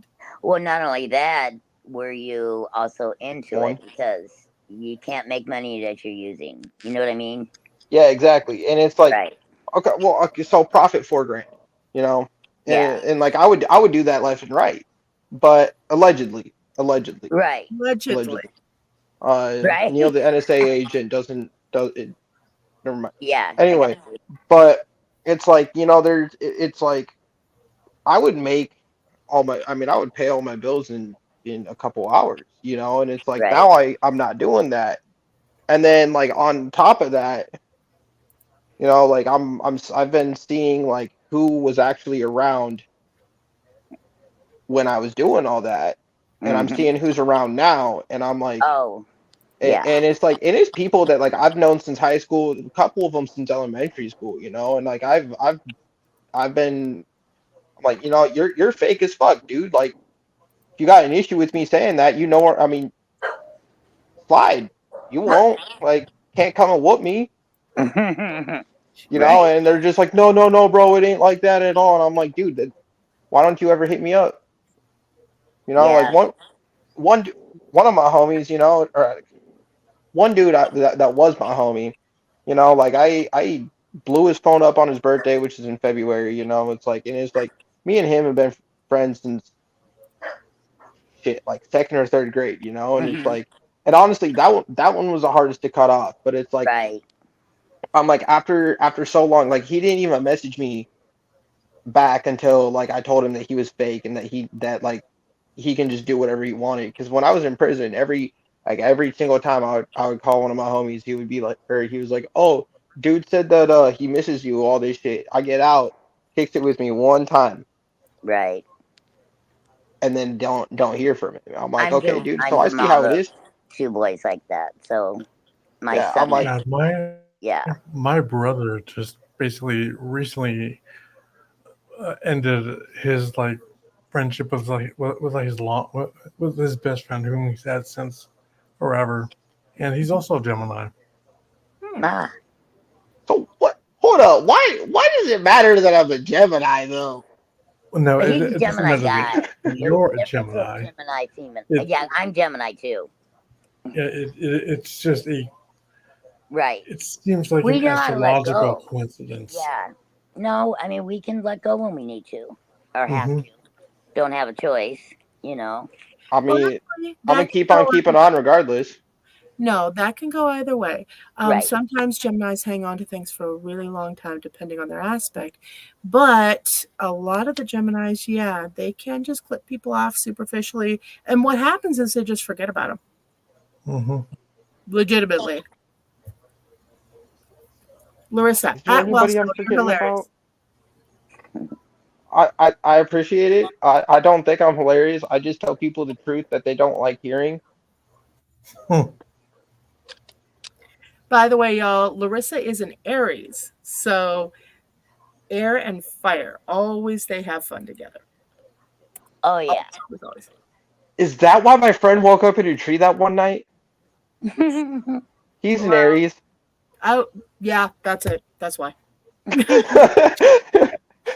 Well, not only that, were you also into One. it because you can't make money that you're using. You know what I mean? Yeah, exactly. And it's like, Right. okay, well, okay, so profit $4,000. Yeah. And like I would do that left and right, but allegedly, Right. Allegedly. Right. The NSA agent does it. Never mind. Yeah. Anyway, but it's like it's like I would make I would pay all my bills in a couple hours, and it's like Right. now I'm not doing that, and then like on top of that, like I've been seeing like who was actually around when I was doing all that, and I'm Mhm. seeing who's around now, and I'm like, Oh, yeah. and it's like it is people that like I've known since high school, a couple of them since elementary school, and like I've been I'm like, you're fake as fuck, dude. Like, if you got an issue with me saying that, I mean, slide. You won't like can't come and whoop me, Right. and they're just like, no, no, no, bro, it ain't like that at all. And I'm like, dude, why don't you ever hit me up? Like Yeah. one of my homies, or one dude that was my homie, like I blew his phone up on his birthday, which is in February. You know, it's like, and it's like me and him have been friends since shit, like second or third grade. You know, and it's Mhm. like, and honestly, that one was the hardest to cut off. But it's like, Right. I'm like after so long, like he didn't even message me back until like I told him that he was fake and that like he can just do whatever he wanted. Because when I was in prison, every single time I would call one of my homies, he would be like, or he was like, "Oh, dude said that he misses you, all this shit." I get out, kicks it with me one time, Right. and then don't hear from him. I'm like, okay, dude. I'm So I your see how it mama. is. 2 boys like that. So my Yeah, I'm son, like, Yeah, yeah. my brother just basically recently ended his like friendship with like his long with his best friend whom he's had since forever, and he's also a Gemini. Ah, so what? Hold up. Why does it matter that I'm a Gemini though? No, he's a it doesn't Gemini matter guy. that There's you're a a difference with Gemini. Gemini female. It, Yeah, I'm Gemini too. it's just Right. it seems like We an know how to let astrological go. coincidence. Yeah. No, I mean, we can let go when we need to or have Hmm. to. Don't have a choice, you know. I Well, mean, actually, I'm gonna that can keep go on keeping on regardless. No, that can go either way. Right. Sometimes Geminis hang on to things for a really long time, depending on their aspect. But a lot of the Geminis, yeah, they can just clip people off superficially. And what happens is they just forget about them. Hmm. Legitimately. Larissa, Is there well, anybody so I'm you're forgetting hilarious. about? I appreciate it. I don't think I'm hilarious. I just tell people the truth that they don't like hearing. By the way, y'all, Larissa is an Aries. So air and fire, always they have fun together. Oh, yeah. Always. Is that why my friend woke up in a tree that one night? He's an Wow. Aries. Oh, yeah, that's it. That's why.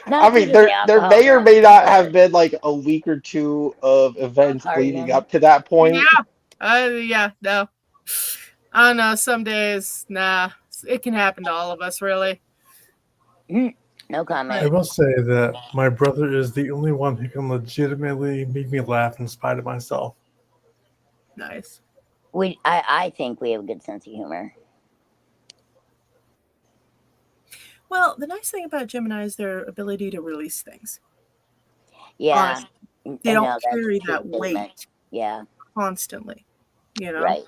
I mean, there may or may not have been like a week or two of events leading up to that point. Yeah, no. I don't know. Some days, nah, it can happen to all of us, really. No comment. I will say that my brother is the only one who can legitimately make me laugh in spite of myself. Nice. I think we have a good sense of humor. Well, the nice thing about Gemini is their ability to release things. Yeah. They No, don't that's carry a true that weight statement. Yeah. constantly, you know? Right.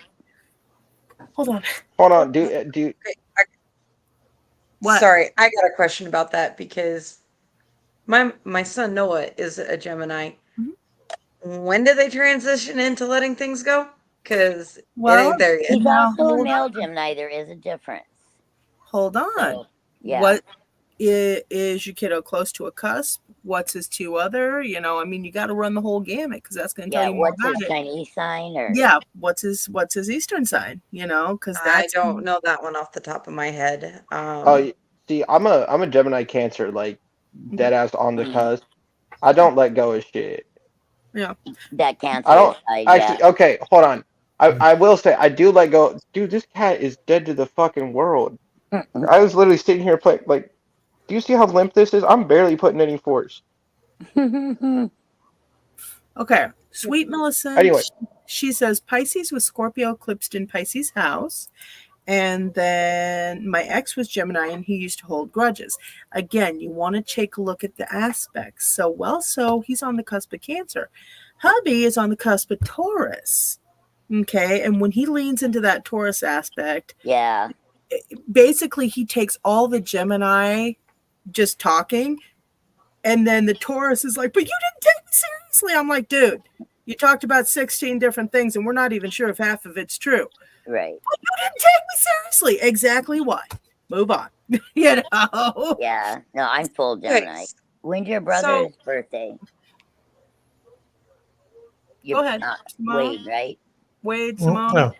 Hold on. Hold on, do What? Sorry, I got a question about that because my son Noah is a Gemini. Mhm. When did they transition into letting things go? Because it Well, ain't there yet. He's now also a hold male on. Gemini. There is a difference. Hold on. So, yeah. What is your kiddo close to a cusp? What's his two other? You know, I mean, you got to run the whole gamut because that's going to tell Yeah. you more What's about his it. Chinese sign or? Yeah, what's his Eastern sign? You know, because I that's don't know that one off the top of my head. see, I'm a Gemini Cancer, like dead ass on the Mm. cusp. I don't let go of shit. Yeah. That Cancer I don't side, actually. yeah. Okay, hold on. I will say I do let go. Dude, this cat is dead to the fucking world. I was literally sitting here playing. Like, do you see how limp this is? I'm barely putting any force. Okay. Sweet Millicent. Anyway. She says Pisces was Scorpio eclipsed in Pisces house. And then my ex was Gemini and he used to hold grudges. Again, you want to take a look at the aspects. So he's on the cusp of Cancer. Hubby is on the cusp of Taurus. Okay. And when he leans into that Taurus aspect, Yeah. basically he takes all the Gemini just talking. And then the Taurus is like, but you didn't take me seriously. I'm like, dude, you talked about 16 different things and we're not even sure if half of it's true. Right. But you didn't take me seriously. Exactly why. Move on. You know? Yeah. No, I'm full Gemini. When's your brother's birthday? Go ahead. Wade, right? Wade, Symone.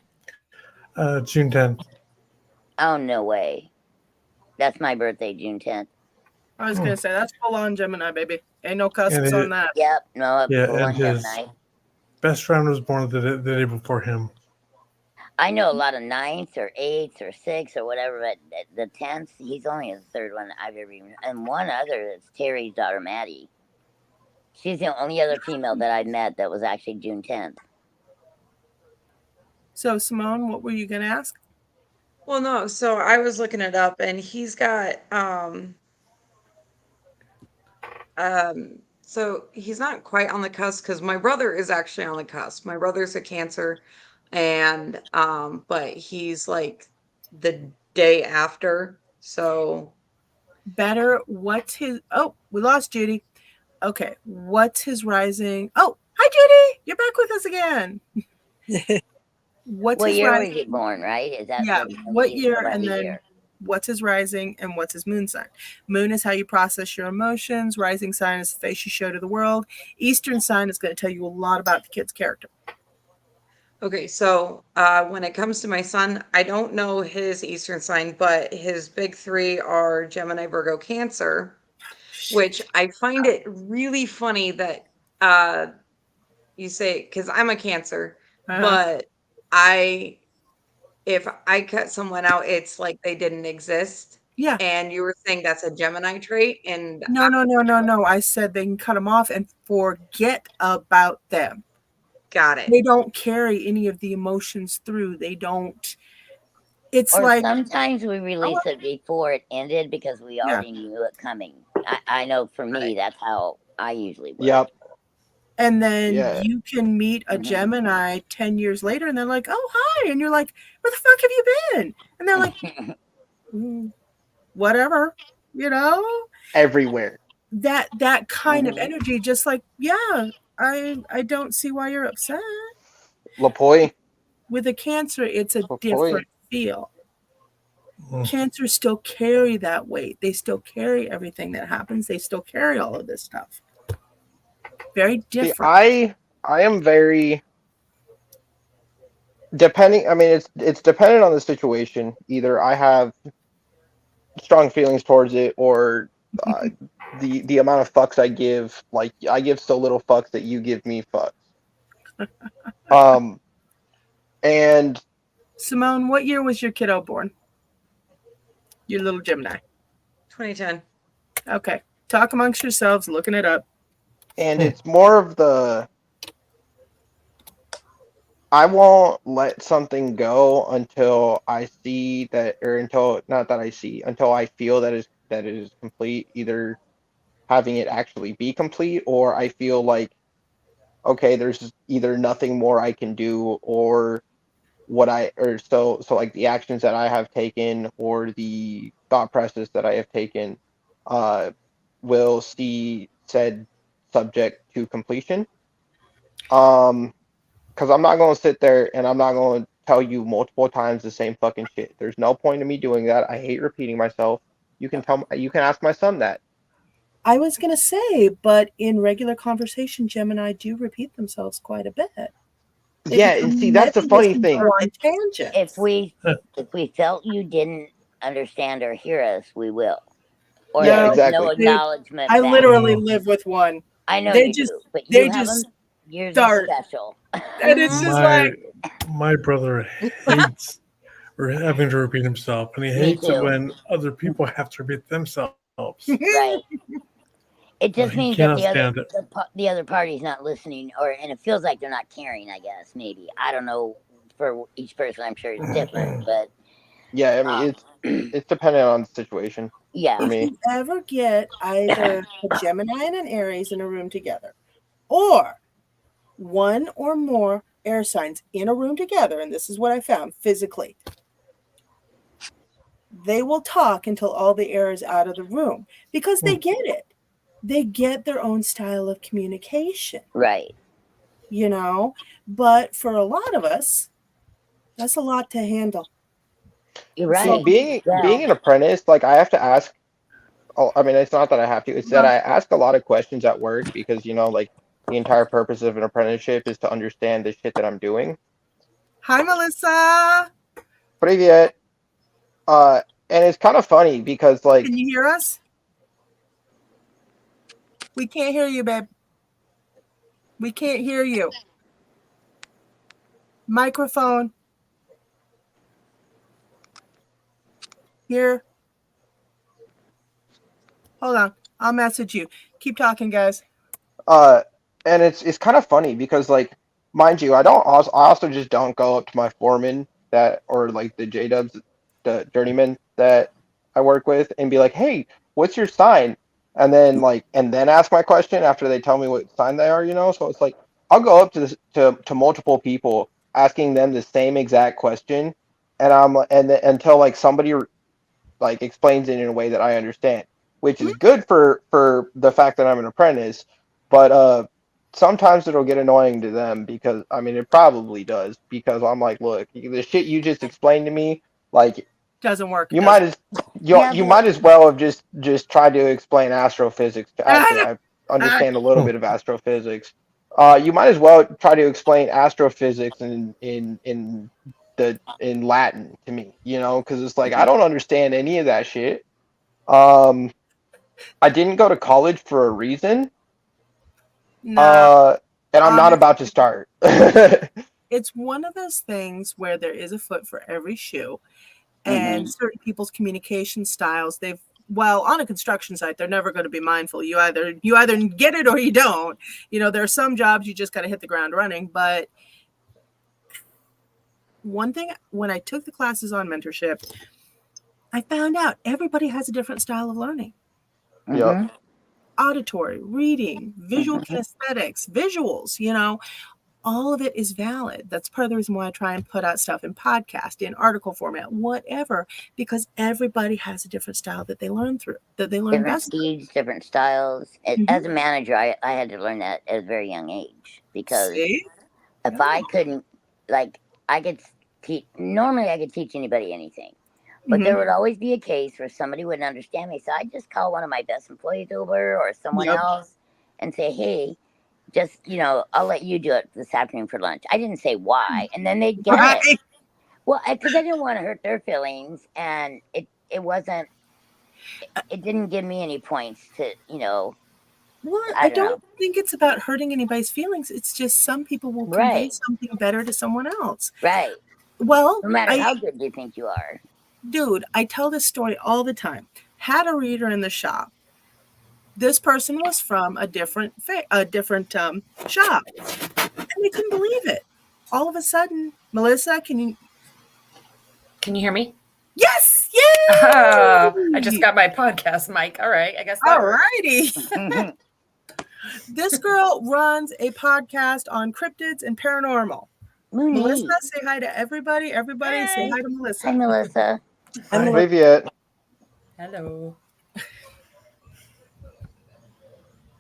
No. June 10th. Oh, no way. That's my birthday, June 10th. I was going to say, that's full on Gemini, baby. Ain't no cusps on that. Yep. No, Yeah, full and on his Gemini. best friend was born the day before him. I know a lot of 9ths or 8ths or 6ths or whatever, but the 10th, he's only the third one I've ever even. And one other is Terry's daughter, Maddie. She's the only other female that I've met that was actually June 10th. So, Symone, what were you going to ask? Well, no, so I was looking it up, and he's got so he's not quite on the cusp, because my brother is actually on the cusp. My brother's a Cancer, and but he's like the day after. So Better. What's his? Oh, we lost Judy. Okay, what's his rising? Oh, hi Judy, you're back with us again. What's What his year was rising? he born, right? Is that Yeah, what what year, about and the then year? what's his rising and what's his moon sign? Moon is how you process your emotions. Rising sign is the face you show to the world. Eastern sign is going to tell you a lot about the kid's character. okay, so when it comes to my son, I don't know his Eastern sign, but his big three are Gemini, Virgo, Cancer, which I find it really funny that you say, because I'm a Cancer, but if I cut someone out, it's like they didn't exist. Yeah. And you were saying that's a Gemini trait, and No. I said they can cut them off and forget about them. got it. They don't carry any of the emotions through. They don't. It's Or like sometimes we release it before it ended because we already knew it coming. I know for me, that's how I usually work. Yep. And then Yeah. you can meet a Gemini 10 years later and they're like, oh, hi. And you're like, where the fuck have you been? And they're like, whatever, you know? Everywhere. That kind of energy, just like, yeah, I don't see why you're upset. Lapoy. With a Cancer, it's a Lapoy. different feel. Cancers still carry that weight. They still carry everything that happens. They still carry all of this stuff. Very different. See, I am very depending. I mean, it's dependent on the situation. Either I have strong feelings towards it, or the amount of fucks I give. Like, I give so little fucks that you give me fucks. And Symone, what year was your kiddo born? Your little Gemini. 2010. Okay. Talk amongst yourselves, looking it up. And it's more of the I won't let something go until I see that, or until not that I see, until I feel that it is complete. Either having it actually be complete, or I feel like, okay, there's either nothing more I can do, or so like the actions that I have taken or the thought process that I have taken will see said subject to completion. Because I'm not going to sit there and I'm not going to tell you multiple times the same fucking shit. There's no point in me doing that. I hate repeating myself. You can ask my son that. I was going to say, but in regular conversation, Gemini do repeat themselves quite a bit. Yeah, and see, that's the funny thing. If we felt you didn't understand or hear us, we will. Or yeah, exactly. No acknowledgement. I literally live with one. I know they you just, do, but they you just yours start. is special. And it's just my brother hates having to repeat himself, and he hates it when other people have to repeat themselves. Right. It just means that the other party's not listening, and it feels like they're not caring, I guess, maybe. I don't know. For each person, I'm sure it's different, but yeah, I mean, it's dependent on the situation. Yeah. For me. If you ever get either a Gemini and an Aries in a room together, or one or more air signs in a room together, and this is what I found physically, they will talk until all the air is out of the room because they get it. They get their own style of communication. Right. You know, but for a lot of us, that's a lot to handle. You're right. So being an apprentice, like I have to ask. I mean, it's not that I have to. It's that I ask a lot of questions at work because, like the entire purpose of an apprenticeship is to understand the shit that I'm doing. Hi, Melissa. Привет. And it's kind of funny because, like, can you hear us? We can't hear you, babe. We can't hear you. Microphone. Here. Hold on. I'll message you. Keep talking, guys. And it's kind of funny because, like, mind you, I also just don't go up to my foreman that, or like the J-Dubs, the journeyman that I work with, and be like, hey, what's your sign? And then ask my question after they tell me what sign they are, you know? So it's like I'll go up to to multiple people asking them the same exact question, until like somebody like explains it in a way that I understand, which is good for the fact that I'm an apprentice, but sometimes it'll get annoying to them because I mean it probably does, because I'm like, look, the shit you just explained to me, like, Doesn't work. you does might it? as Yeah, you but might as well have just tried to explain astrophysics. Actually, I understand a little Hmm. bit of astrophysics. You might as well try to explain astrophysics in Latin to me, you know, because it's like I don't understand any of that shit. Um, I didn't go to college for a reason, No, and I'm not honestly, about to start. it's one of those things where there is a foot for every shoe, and Mhm. certain people's communication styles, well, on a construction site, they're never going to be mindful. You either get it or you don't. You know, there are some jobs you just got to hit the ground running. But one thing, when I took the classes on mentorship, I found out everybody has a different style of learning. Yep. Mhm. Auditory, reading, visual Mhm. kinesthetics, visuals, you know, all of it is valid. That's part of the reason why I try and put out stuff in podcast, in article format, whatever, because everybody has a different style that they learn Different best through. speeds, different styles. Mhm. As a manager, I had to learn that at a very young age because See? if Yeah. I couldn't, like, I could teach, normally I could teach anybody anything, but Mhm. there would always be a case where somebody wouldn't understand me. So I'd just call one of my best employees over or someone Yep. else and say, hey, just, I'll let you do it this afternoon for lunch. I didn't say why. And then they'd get it. Right. Well, because I didn't want to hurt their feelings, and it wasn't, it didn't give me any points to, Well, I I don't know. don't think it's about hurting anybody's feelings. It's just some people will convey Right, something better to someone else. right. Well, No matter how good you think you are. dude, I tell this story all the time. Had a reader in the shop. This person was from a different shop, and they couldn't believe it. All of a sudden, Melissa, Can you hear me? Yes, I just yay! got my podcast mic. All right, I guess that All works. righty. This girl runs a podcast on cryptids and paranormal. Mooney. Melissa, say hi to everybody. Everybody, say hi to Melissa. Hi, Melissa. And Hi. Viviet. Hello.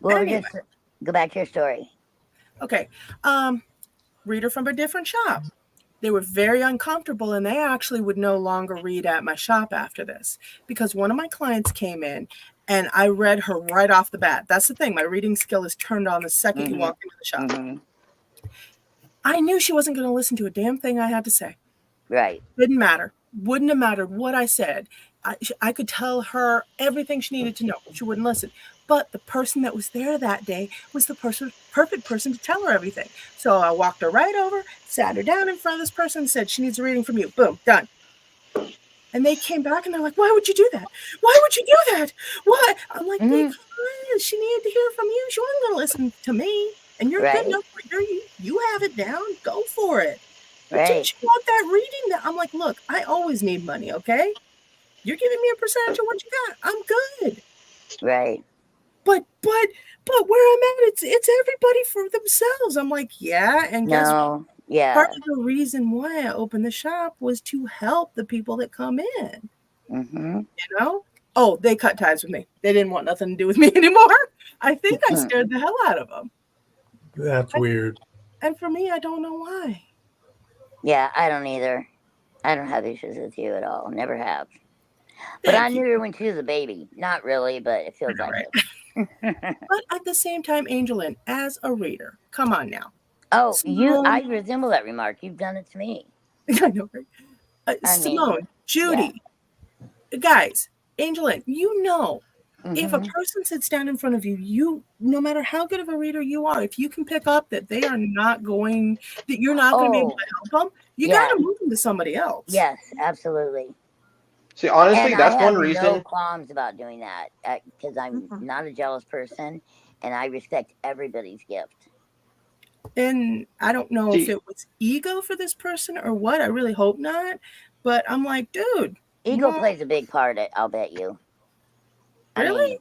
Well, Anyway. just go back to your story. Okay. Reader from a different shop. They were very uncomfortable, and they actually would no longer read at my shop after this, because one of my clients came in and I read her right off the bat. That's the thing. My reading skill is turned on the 2nd you walk into the shop. Mhm. I knew she wasn't going to listen to a damn thing I had to say. Right. Didn't matter. Wouldn't have mattered what I said. I could tell her everything she needed to know. She wouldn't listen. But the person that was there that day was the perfect person to tell her everything. So I walked her right over, sat her down in front of this person, and said, she needs a reading from you. Boom, done. And they came back and they're like, why would you do that? Why would you do that? Why? I'm like, because she needed to hear from you. She wasn't going to listen to me. And you're Right. good enough. You have it down. Go for it. But Right. didn't you want that reading? That I'm like, look, I always need money, okay? You're giving me a percentage of what you got. I'm good. Right. But where I'm at, it's everybody for themselves. I'm like, yeah, and guess what? No. Yeah. Part of the reason why I opened the shop was to help the people that come in. Mm-hmm. You know? Oh, they cut ties with me. They didn't want nothing to do with me anymore. I think I scared the hell out of them. That's weird. And for me, I don't know why. Yeah, I don't either. I don't have issues with you at all. Never have. But I knew her when she was a baby. Not really, but it feels like it. But at the same time, AngelLynn, as a reader, come on now. Oh, Symone, I resemble that remark. You've done it to me. I know, right? Symone, Judy, guys, AngelLynn, you know, if a person sits down in front of you, no matter how good of a reader you are, if you can pick up that they are not going, that you're not going to be able to help them, you got to move them to somebody else. Yes, absolutely. See, honestly, And I that's have one no reason. qualms about doing that because I'm not a jealous person, and I respect everybody's gift. And I don't know if See, it was ego for this person or what. I really hope not. But I'm like, dude, Ego well, plays a big part. I'll bet you. I really? mean,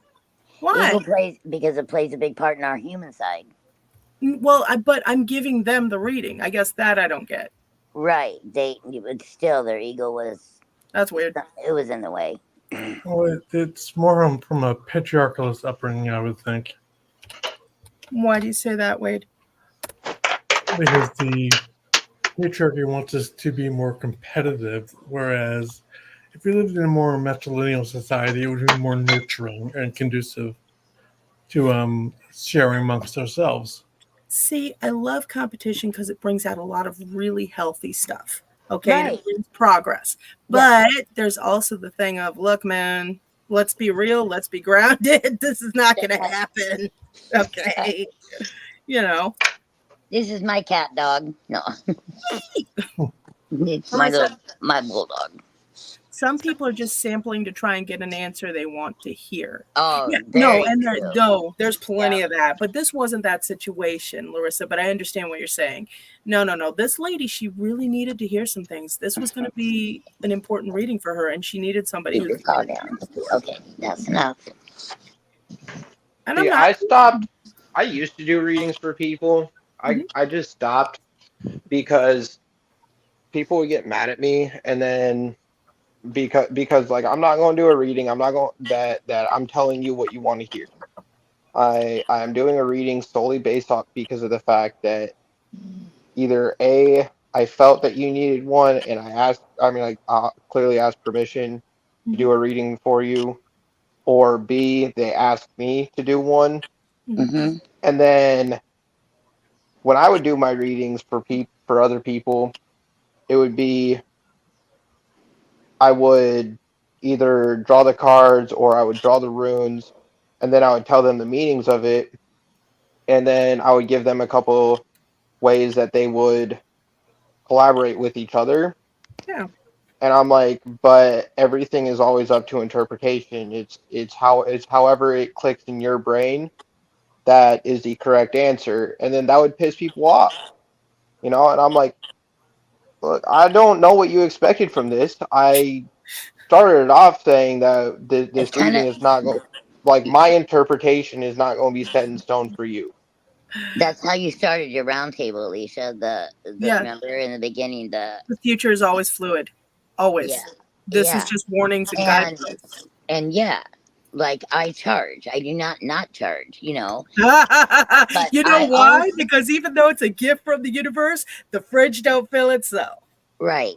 Why? ego plays because it plays a big part in our human side. Well, but I'm giving them the reading. I guess that I don't get. Right. But still, their ego was. That's weird. It was in the way. Well, it's more from a patriarchalist upbringing, I would think, Why do you say that, Wade? because the patriarchy wants us to be more competitive, whereas if we lived in a more matrilineal society, it would be more nurturing and conducive to sharing amongst ourselves. See, I love competition because it brings out a lot of really healthy stuff. Okay, and Right. it brings progress. Yeah. But there's also the thing of, look, man, let's be real, let's be grounded. This is not going to happen. Okay, you know. This is my cat dog. No, it's my bulldog. Some people are just sampling to try and get an answer they want to hear. Oh, Yeah, very there's plenty of that. But this wasn't that situation, Larissa. But I understand what you're saying. No. This lady, she really needed to hear some things. This was going to be an important reading for her, and she needed somebody Keep who. this call down. Okay, that's enough. And see, I'm not. I stopped. I used to do readings for people. I just stopped because people would get mad at me, and then because like I'm not going to do a reading. I'm not going that I'm telling you what you want to hear. I'm doing a reading solely based off because of the fact that either A, I felt that you needed one, and clearly asked permission to do a reading for you, or B, they asked me to do one. Mm-hmm. And then when I would do my readings for other people, it would be I would either draw the cards or I would draw the runes, and then I would tell them the meanings of it, and then I would give them a couple ways that they would collaborate with each other. Yeah. And I'm like, but everything is always up to interpretation. It's however it clicks in your brain that is the correct answer. And then that would piss people off, And I'm like, look, I don't know what you expected from this. I started it off saying that It's this kind reading of is not going, like my interpretation is not going to be set in stone for you. that's how you started your roundtable, Alicia. Yeah. Remember in the beginning The future is always fluid. Always. Yeah. This is just warnings and guidelines. And yeah, like I charge. I do not charge, You know why? Also, because even though it's a gift from the universe, the fridge don't fill itself. Right.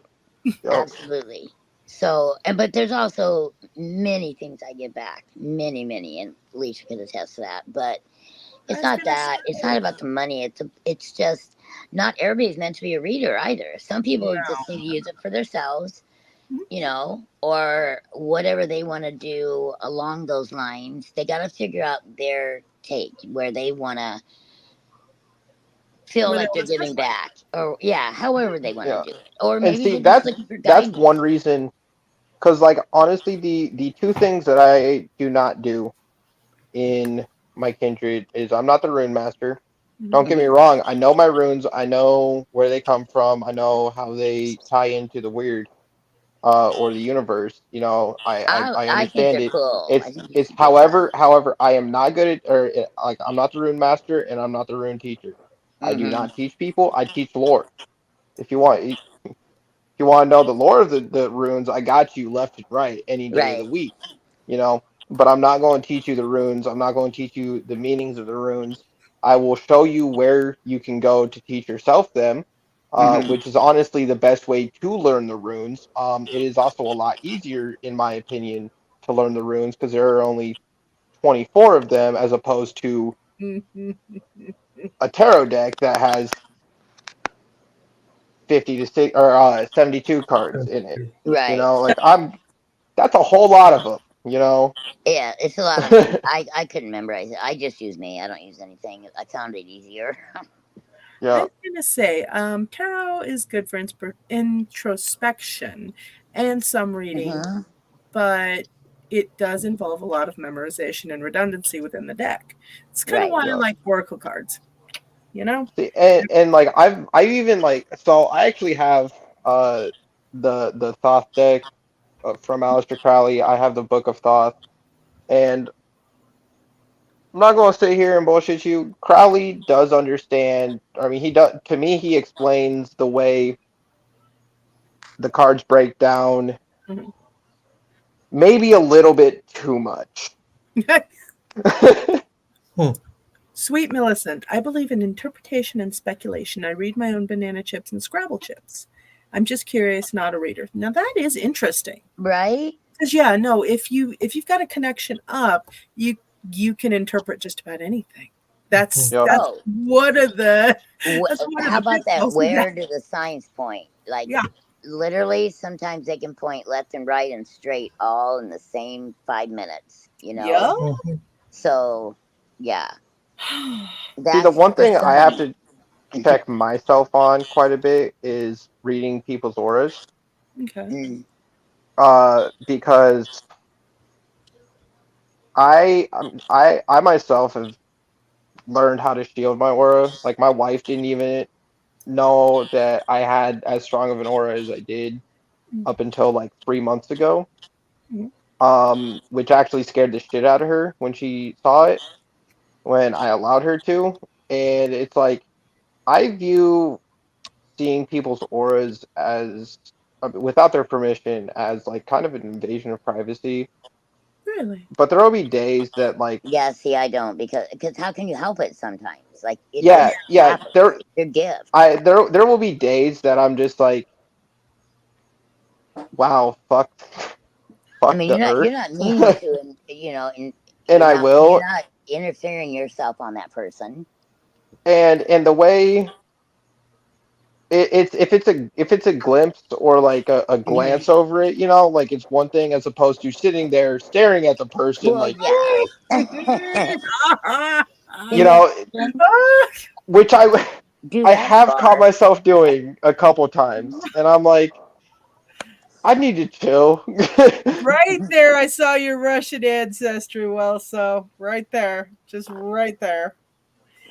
Absolutely. So, but there's also many things I give back. Many, and Alicia can attest to that. But it's not that. It's not about the money. It's just not everybody's meant to be a reader either. Some people just need to use it for themselves, or whatever they want to do along those lines. They got to figure out their take where they want to feel like they're giving back, or however they want to do it, or maybe see, they're just looking for guidance. That's one reason, because like honestly, the two things that I do not do in my kindred is I'm not the rune master. Don't get me wrong. I know my runes. I know where they come from. I know how they tie into the weird, or the universe. I understand it. Cool. It's however I am not good at, or like I'm not the rune master and I'm not the rune teacher. I do not teach people. I teach lore. If you want to know the lore of the runes, I got you left and right any day of the week. But I'm not going to teach you the runes. I'm not going to teach you the meanings of the runes. I will show you where you can go to teach yourself them, which is honestly the best way to learn the runes. It is also a lot easier, in my opinion, to learn the runes because there are only 24 of them as opposed to a tarot deck that has 50 to 6 or 72 cards in it. Right. That's a whole lot of them. Yeah, it's a lot of them. I couldn't memorize it. I just use me. I don't use anything. I found it easier. I was going to say, tarot is good for introspection and some reading. but it does involve a lot of memorization and redundancy within the deck. It's kind of Right. why I like Oracle cards, you know? See, and like I even like so I actually have the Thoth deck from Aleister Crowley. I have the Book of Thoth, and I'm not going to sit here and bullshit you. Crowley does understand. I mean, he does. To me, he explains the way the cards break down, Mhm. maybe a little bit too much. Sweet Millicent, I believe in interpretation and speculation. I read my own banana chips and Scrabble chips. I'm just curious, not a reader. Now that is interesting. Right? Because yeah, no, if you've got a connection up, you can interpret just about anything. That's Yep. that's Oh, one of the that's one of how the about that? pitfalls of Where do the signs point? Like, Yeah. literally, sometimes they can point left and right and straight all in the same 5 minutes, you know? Yeah. Mhm. So, yeah. See, That's the one for thing I have somebody. to check myself on quite a bit is reading people's auras. Okay. Because I myself have learned how to shield my aura. Like my wife didn't even know that I had as strong of an aura as I did up until like 3 months ago. Mhm. Which actually scared the shit out of her when she saw it, when I allowed her to. And it's like I view seeing people's auras as without their permission as like kind of an invasion of privacy. Really? But there will be days that like Yeah, see, I don't because how can you help it sometimes? Like, it yeah, just yeah, happens. there It's your gift. there will be days that I'm just like, wow, fuck I fuck mean, the you're earth. not meaning to, and and And I you're will. not interfering yourself on that person. And the way it's if it's a glimpse or like a glance over it, like it's one thing as opposed to sitting there staring at the person, Well, like yeah. you And then know, which do I that have caught far. myself doing a couple times, and I'm like, I need to chill. Right there, I saw your Russian ancestry. Well, so right there, just right there.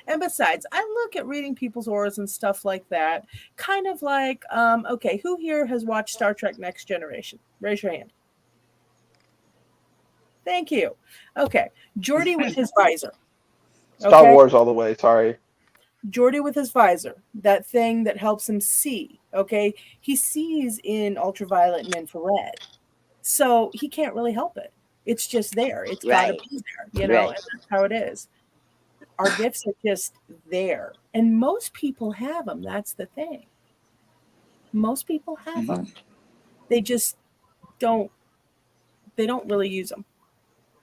And besides, I look at reading people's auras and stuff like that, kind of like, okay, who here has watched Star Trek Next Generation? Raise your hand. Thank you. Okay, Geordi with his visor. Star Okay, Wars all the way. Sorry. Geordi with his visor, that thing that helps him see. Okay, he sees in ultraviolet and infrared, so he can't really help it. It's just there. It's got to Right. be there, Right. and that's how it is. Our gifts are just there, and most people have them. That's the thing. Most people have them. They just don't. They don't really use them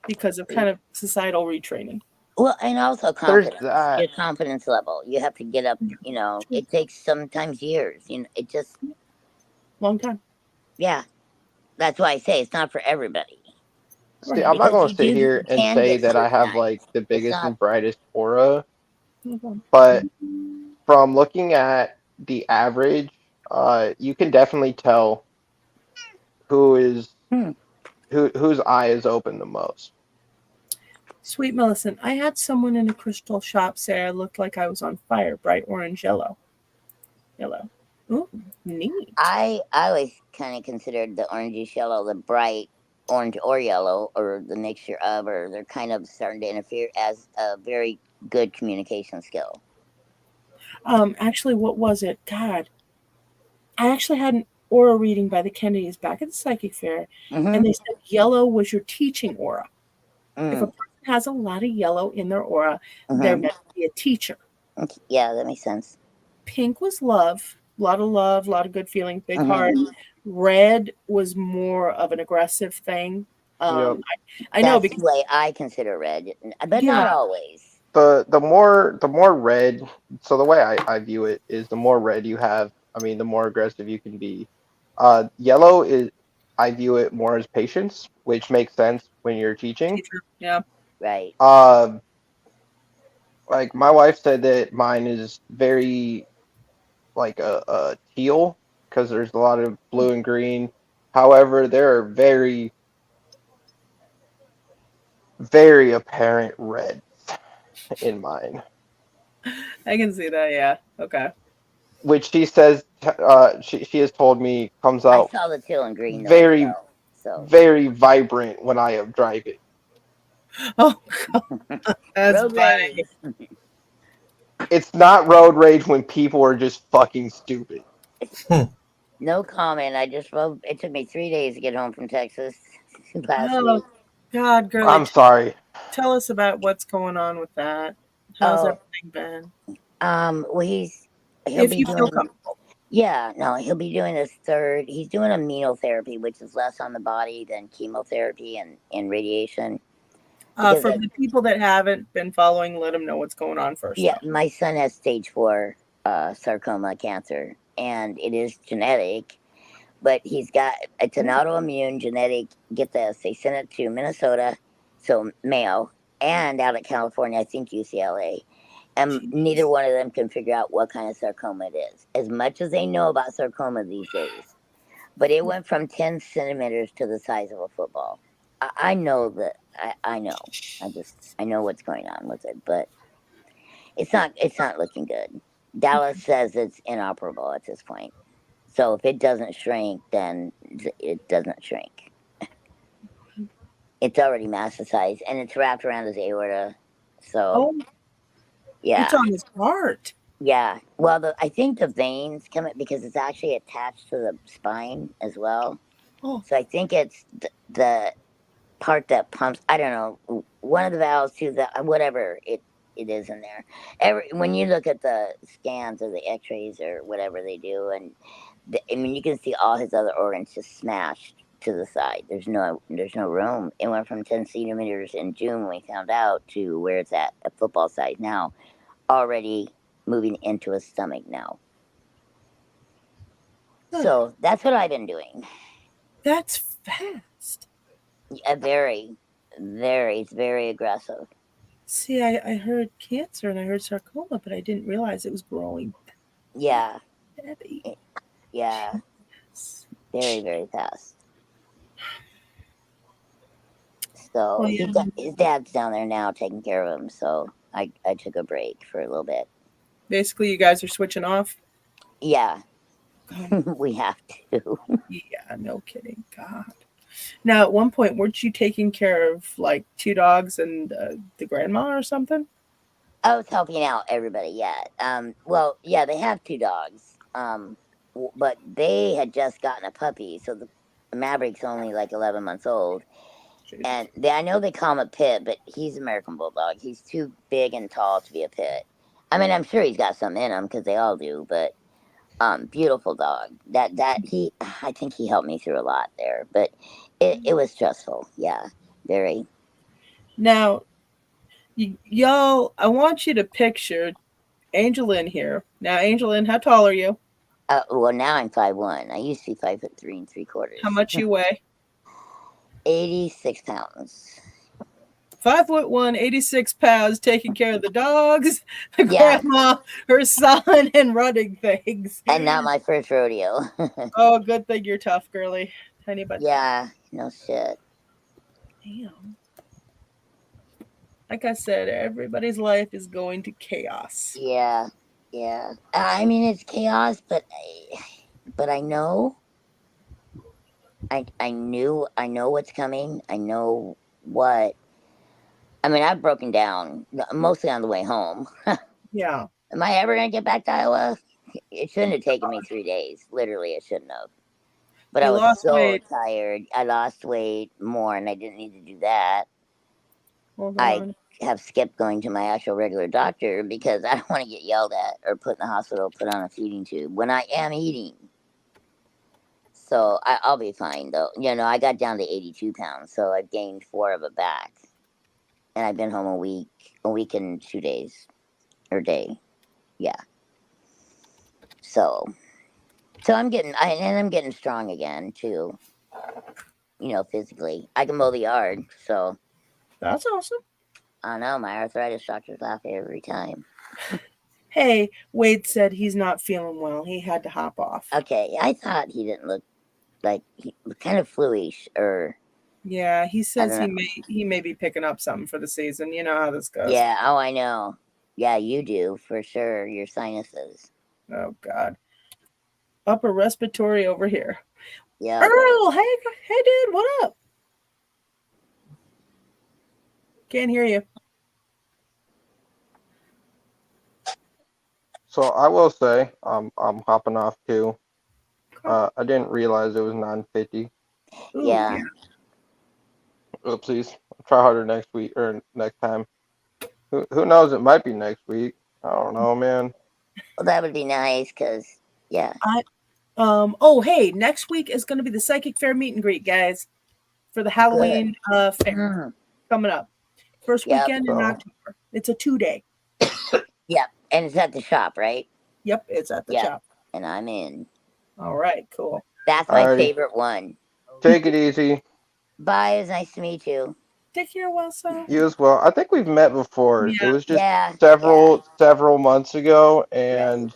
because of kind of societal retraining. Well, and also There's confidence. that. Your confidence level. You have to get up. It takes sometimes years. It just Long time. yeah. That's why I say it's not for everybody. See, I'm not Because going you to sit do here you and can say get that I certain have nights. like the It's biggest not and brightest aura, Okay. but from looking at the average, you can definitely tell who is Hmm. whose eye is open the most. Sweet Millicent, I had someone in a crystal shop say I looked like I was on fire, bright orange yellow. Ooh, neat. I always kind of considered the orangey yellow the bright orange or yellow or the mixture of, or they're kind of starting to interfere as a very good communication skill. Actually, what was it? God, I actually had an aura reading by the Kennedys back at the psychic fair, and they said yellow was your teaching aura. If a person has a lot of yellow in their aura, they're meant to be a teacher. Yeah, that makes sense. Pink was love, a lot of good feeling, big heart. Red was more of an aggressive thing. Yep. I know That's because the way I consider red, but Yeah. not always. The more red, so the way I view it is the more red you have, I mean, the more aggressive you can be. Yellow is, I view it more as patience, which makes sense when you're teaching. teacher, yeah. Right. Like my wife said that mine is very like a teal because there's a lot of blue and green. However, there are very very apparent red in mine, I can see that. Yeah. Okay. which she says she has told me comes I out saw the teal and green though as very well. So very vibrant when I drive it. Oh, that's road funny. rage. It's not road rage when people are just fucking stupid. No comment. I just rode. It took me 3 days to get home from Texas last Oh, week. God, girly. I'm sorry. Tell us about what's going on with that. How's Oh, everything been? well, he'll If be you feel doing. comfortable. Yeah, no, he'll be doing his third. He's doing immunotherapy, which is less on the body than chemotherapy and radiation. Because For the people that haven't been following, let them know what's going on first. yeah, my son has stage 4 sarcoma cancer, and it is genetic. But it's an autoimmune genetic. Get this, they sent it to Minnesota, so Mayo, and out at California, I think UCLA. And neither one of them can figure out what kind of sarcoma it is, as much as they know about sarcoma these days. But it went from 10 centimeters to the size of a football. I know that. I know. I know what's going on with it, but it's not looking good. Dallas says it's inoperable at this point. So if it doesn't shrink, then it doesn't shrink. It's already metastasized, and it's wrapped around his aorta. So yeah, It's on his heart. yeah. Well, I think the veins come because it's actually attached to the spine as well. Oh. So I think it's the part that pumps. I don't know, one of the valves to the whatever it is in there. When you look at the scans or the X-rays or whatever they do, and I mean, you can see all his other organs just smashed to the side. There's no room. It went from 10 centimeters in June when we found out to where it's at a football size now, already moving into his stomach now. So that's what I've been doing. That's fast. Yeah, very, it's very aggressive. See, I heard cancer and I heard sarcoma, but I didn't realize it was growing. Yeah. Daddy. Yeah. Very, very fast. So Well, yeah. his dad's down there now taking care of him. So I took a break for a little bit. Basically, you guys are switching off. Yeah. We have to. Yeah, no kidding. God. Now, at one point, weren't you taking care of like 2 dogs and the grandma or something? I was helping out everybody. Yeah. Well, yeah, they have 2 dogs. But they had just gotten a puppy, so the Maverick's only like 11 months old. Jesus. And I know they call him a pit, but he's American Bulldog. He's too big and tall to be a pit. I mean, I'm sure he's got some in him because they all do, but beautiful dog. I think he helped me through a lot there, but it was stressful. Yeah, very. Now, y'all, I want you to picture AngelLynn here. Now, AngelLynn, how tall are you? Well, now I'm 5'1". I used to be 5'3 3/4". How much you weigh? 86 pounds. 5'1", 86 pounds, taking care of the dogs, the grandma, her son, and running things. And not my first rodeo. Oh, good thing you're tough, girly. Tiny but yeah, no shit. Damn. Like I said, everybody's life is going to chaos. Yeah. I mean, it's chaos, but I know. I know what's coming. I know what. I mean, I've broken down mostly on the way home. Yeah. Am I ever gonna get back to Iowa? It shouldn't have taken me 3 days. Literally, it shouldn't have. But I was so tired. I lost weight more, and I didn't need to do that. I have skipped going to my actual regular doctor because I don't want to get yelled at or put in the hospital, put on a feeding tube when I am eating. So I'll be fine, though. You know, I got down to 82 pounds, so I've gained 4 of it back. And I've been home a week and 2 days, or day. Yeah. So I'm getting strong again, too. You know, physically. I can mow the yard, so. That's awesome. I know, my arthritis doctors laugh every time. Hey, Wade said he's not feeling well. He had to hop off. Okay, I thought he didn't look like he was kind of fluish, or Yeah, he says don't know. he may be picking up something for the season. You know how this goes. Yeah. Oh, I know. Yeah, you do for sure. Your sinuses. Oh God. Upper respiratory over here. Yeah. Earl, hey dude, what up? Can't hear you. So I will say, I'm hopping off too. Okay. I didn't realize it was 9:50. Ooh, Yeah. Oopsies. I'll try harder next week or next time. Who knows? It might be next week. I don't know, man. Well, that would be nice because, yeah. Oh, hey, next week is going to be the Psychic Fair meet and greet, guys, for the Halloween fair Mm. coming up. First Yep. weekend in October. It's a 2-day. Yep. And it's at the shop, right? Yep, it's at the Yep. shop. And I'm in. All right, cool. That's my Alrighty. favorite one. Take it easy. Bye. It's nice to meet you. Take care, Wilson. You as well. I think we've met before. Yeah. It was just Yeah. several months ago, and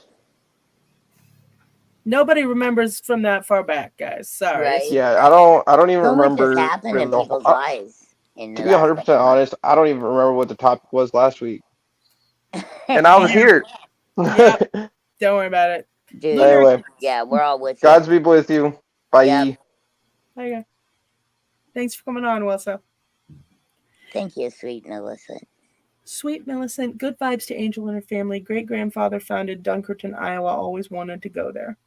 Nobody remembers from that far back, guys. Sorry. Right. yeah, I don't even So much has remember happened in really people's lives. In to the be last 100% couple months. honest, I don't even remember what the topic was last week, and I was here. Yep. Don't worry about it. Dude. Anyway, Yeah, we're all with you. God's be with you. Bye. Yep. There you go. Thanks for coming on, Wilson. Thank you, sweet Melissa. Sweet Millicent, good vibes to Angel and her family. Great-grandfather founded Dunkerton, Iowa. Always wanted to go there.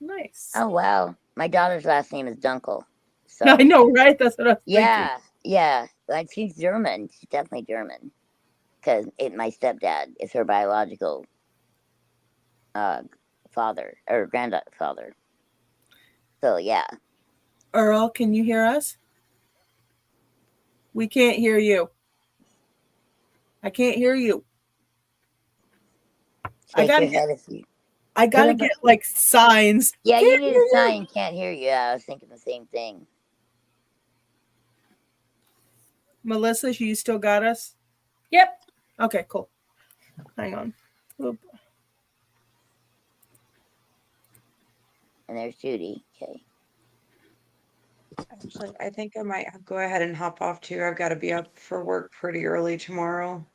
Nice. Oh, wow. My daughter's last name is Dunkel. So I know, right? That's what I was thinking. Yeah. Like, she's German. She's definitely German. Because my stepdad is her biological father or grandfather. So, yeah. Earl, can you hear us? We can't hear you. I can't hear you. I gotta get like signs. Yeah, Can't you need hear a sign. Can't hear you. Yeah, I was thinking the same thing. Melissa, you still got us? Yep. Okay, cool. Hang on. Oop. And there's Judy. Okay. Actually, I think I might go ahead and hop off too. I've got to be up for work pretty early tomorrow.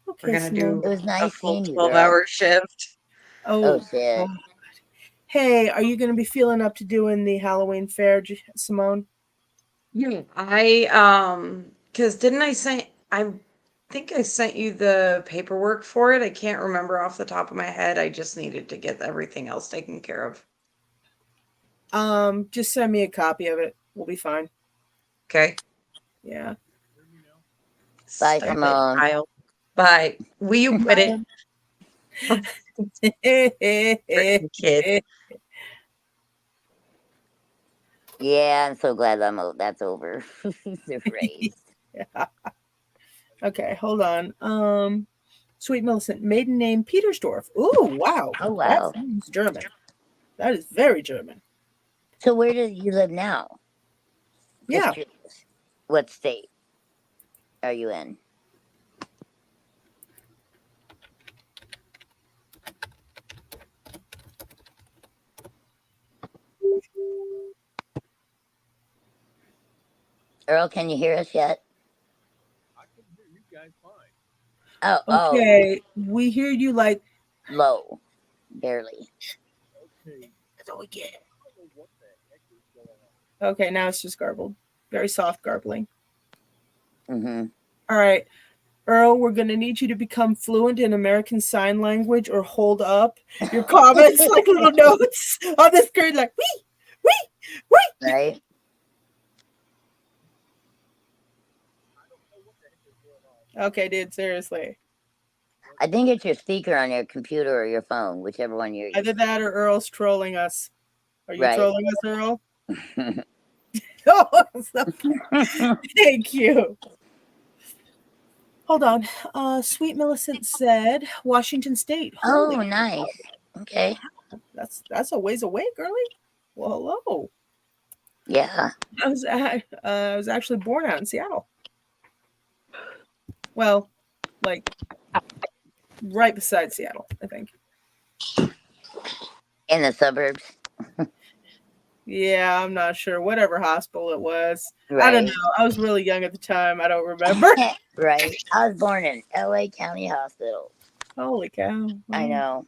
Okay, We're gonna do It was a nice full seeing you, girl. 12-hour shift. Oh, shit. God. Hey, are you going to be feeling up to doing the Halloween fair, Symone? Yeah, because didn't I think I sent you the paperwork for it. I can't remember off the top of my head. I just needed to get everything else taken care of. Just send me a copy of it. We'll be fine. Okay. Yeah. Bye, Stop it, Symone. Kyle. Bye. Will you quit it? Freaking kid. Yeah, I'm so glad that's over. The race. Yeah. Okay, hold on. Sweet Millicent, maiden name Petersdorf. Ooh, wow. Oh, wow. That sounds German. That is very German. So where do you live now? Yeah. Just curious. What state are you in? Earl, can you hear us yet? I can hear you guys fine. Okay, we hear you like low, barely. Okay. That's all we get. I don't know what the heck is going on. Okay, now it's just garbled. Very soft garbling. Mm-hmm. All right. Earl, we're going to need you to become fluent in American Sign Language or hold up your comments like little notes on the screen like, wee. Right? Okay, dude, seriously. I think it's your speaker on your computer or your phone, whichever one you're using. Either that or Earl's trolling us. Are you Right. trolling us, Earl? Oh, thank you. Hold on. Sweet Millicent said Washington State. Oh, Holy nice. Okay. That's a ways away, girlie. Well, hello. Yeah. I was actually born out in Seattle. Well, like right beside Seattle, I think. In the suburbs. Yeah, I'm not sure. Whatever hospital it was. Right. I don't know. I was really young at the time. I don't remember. Right. I was born in LA County Hospital. Holy cow. I know.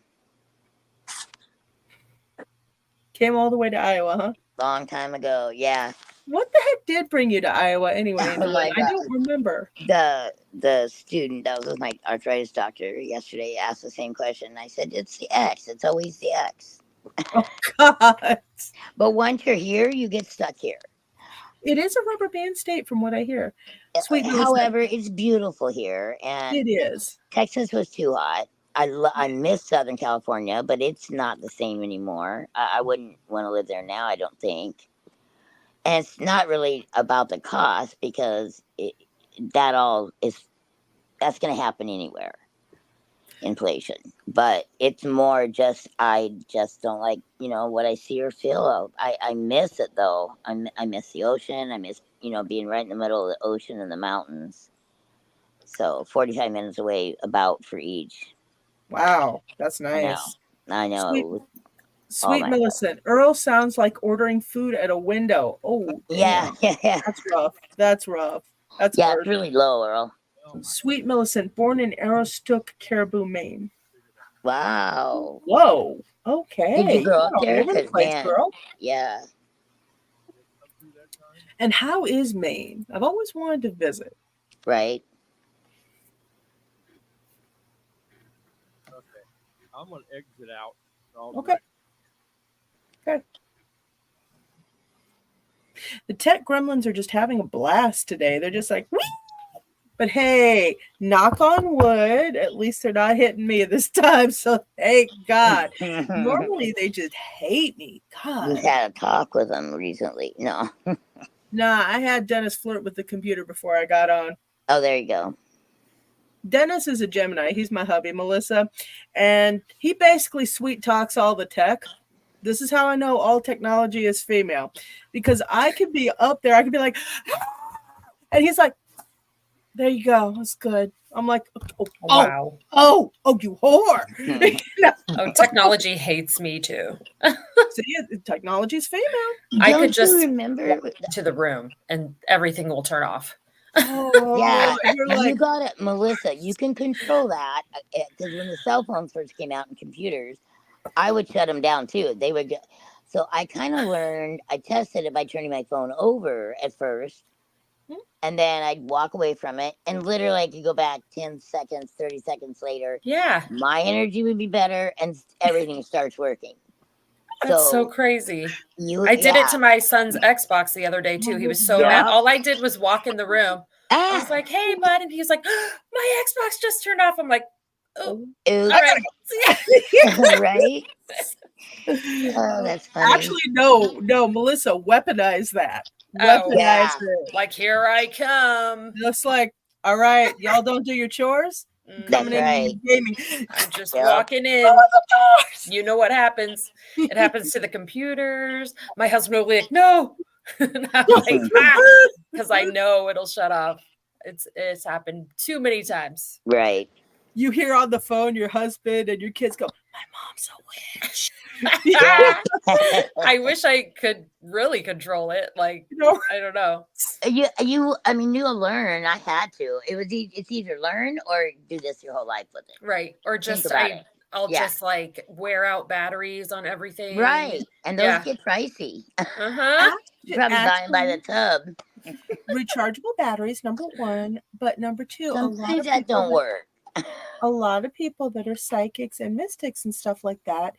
Came all the way to Iowa, huh? Long time ago. Yeah. What the heck did bring you to Iowa anyway? Oh my I God. don't remember. The student that was with my arthritis doctor yesterday asked the same question. I said, it's the X. It's always the X. Oh, God. But once you're here, you get stuck here. It is a rubber band state from what I hear. Sweet Millicent. However, it's beautiful here. And It is. Texas was too hot. I miss Southern California, but it's not the same anymore. I wouldn't want to live there now, I don't think. And it's not really about the cost because that's going to happen anywhere. Inflation. But it's more just, I just don't like, what I see or feel. I miss it though. I miss the ocean. I miss, being right in the middle of the ocean and the mountains. So 45 minutes away about for each. Wow, that's nice. I know. Sweet Millicent. Earl sounds like ordering food at a window. Oh, yeah. That's rough. That's rough. That's yeah, hard. It's really low, Earl. Sweet Millicent, born in Aroostook, Caribou, Maine. Wow. Whoa. Okay. Did you grow up there? Girl. Yeah. And how is Maine? I've always wanted to visit. Right. Okay. I'm going to exit out. Okay. Okay. The tech gremlins are just having a blast today. They're just like, whee! But hey, knock on wood, at least they're not hitting me this time. So thank God. Normally they just hate me. God. You had a talk with them recently. No. Nah, I had Dennis flirt with the computer before I got on. Oh, there you go. Dennis is a Gemini. He's my hubby, Melissa. And he basically sweet talks all the tech. This is how I know all technology is female. Because I could be up there. I could be like, and he's like, there you go. That's good. I'm like, Wow. Oh, you whore. Oh, technology hates me too. See, technology's female. I could just remember walk into the room and everything will turn off. Oh, yeah, you're like, you got it, Melissa. You can control that because when the cell phones first came out and computers, I would shut them down too. They would. So I kind of learned. I tested it by turning my phone over at first, and then I'd walk away from it, and literally I could go back 10 seconds, 30 seconds later. Yeah, my energy would be better, and everything starts working. That's so crazy. I did it to my son's Xbox the other day too. He was so mad. All I did was walk in the room. I was like, "Hey, bud," and he was like, "My Xbox just turned off." I'm like, "Oh, all right." Right? Oh, that's funny. Actually, no, Melissa, weaponize that. Weaponize it. Like, here I come. Just like, all right, y'all don't do your chores. Coming in gaming. I'm just walking in. You know what happens? It happens to the computers. My husband will be like, "No," and I'm like, because I know it'll shut off. It's happened too many times. Right. You hear on the phone your husband and your kids go, "My mom's a witch." I wish I could really control it. Like, I don't know. You'll learn. I had to. It's either learn or do this your whole life with it. Right. Or just I'll just like wear out batteries on everything. Right. And those get pricey. Uh-huh. You're probably buying by the tub. Rechargeable batteries, number one. But number two, sometimes that don't work. A lot of people that are psychics and mystics and stuff like that,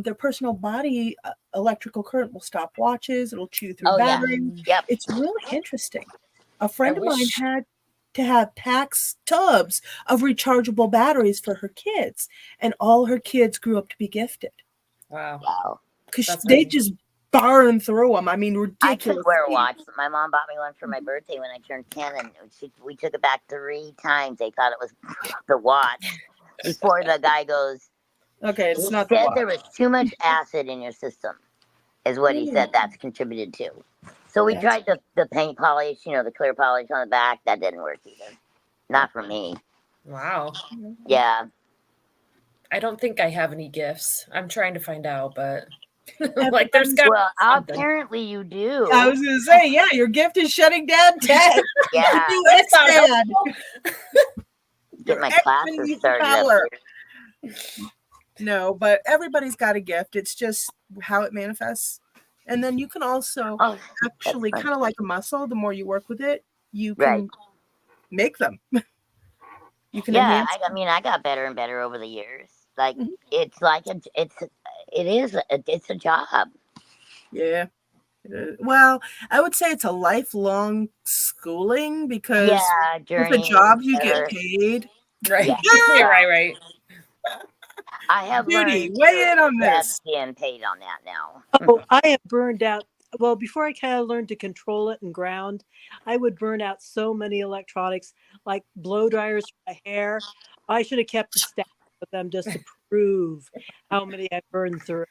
their personal body electrical current will stop watches. It'll chew through batteries. Yeah. Yep. It's really interesting. A friend of mine had to have tubs of rechargeable batteries for her kids, and all her kids grew up to be gifted. Wow. Because they just burn through them. I mean, ridiculous. I could wear a watch. My mom bought me one for my birthday when I turned 10, and we took it back 3 times. They thought it was the watch. Before the guy goes, okay, it's not. He said there was too much acid in your system, is what he said. That's contributed to. So we tried the paint polish, the clear polish on the back. That didn't work either. Not for me. Wow. Yeah. I don't think I have any gifts. I'm trying to find out, but Like there's got Well, something. apparently you do. I was gonna say, yeah, your gift is shutting down tech. Yeah. You That's not expand. Get Your my X-Men classes use started up power. here. No, but everybody's got a gift. It's just how it manifests. And then you can also Oh, actually funny. kind of like a muscle, the more you work with it, you can Right. make them. You can Yeah, enhance. I mean, I got better and better over the years. Like Mhm. it's like it's a job. Yeah. It is. Well, I would say it's a lifelong schooling because Yeah, with journey. the jobs you better. get paid. Right. Yeah. Yeah, right. I have Judy, learned weigh in on that's this. getting paid on that now. Oh, I have burned out. Well, before I kind of learned to control it and ground, I would burn out so many electronics, like blow dryers for my hair. I should have kept a stack of them just to prove how many I burned through.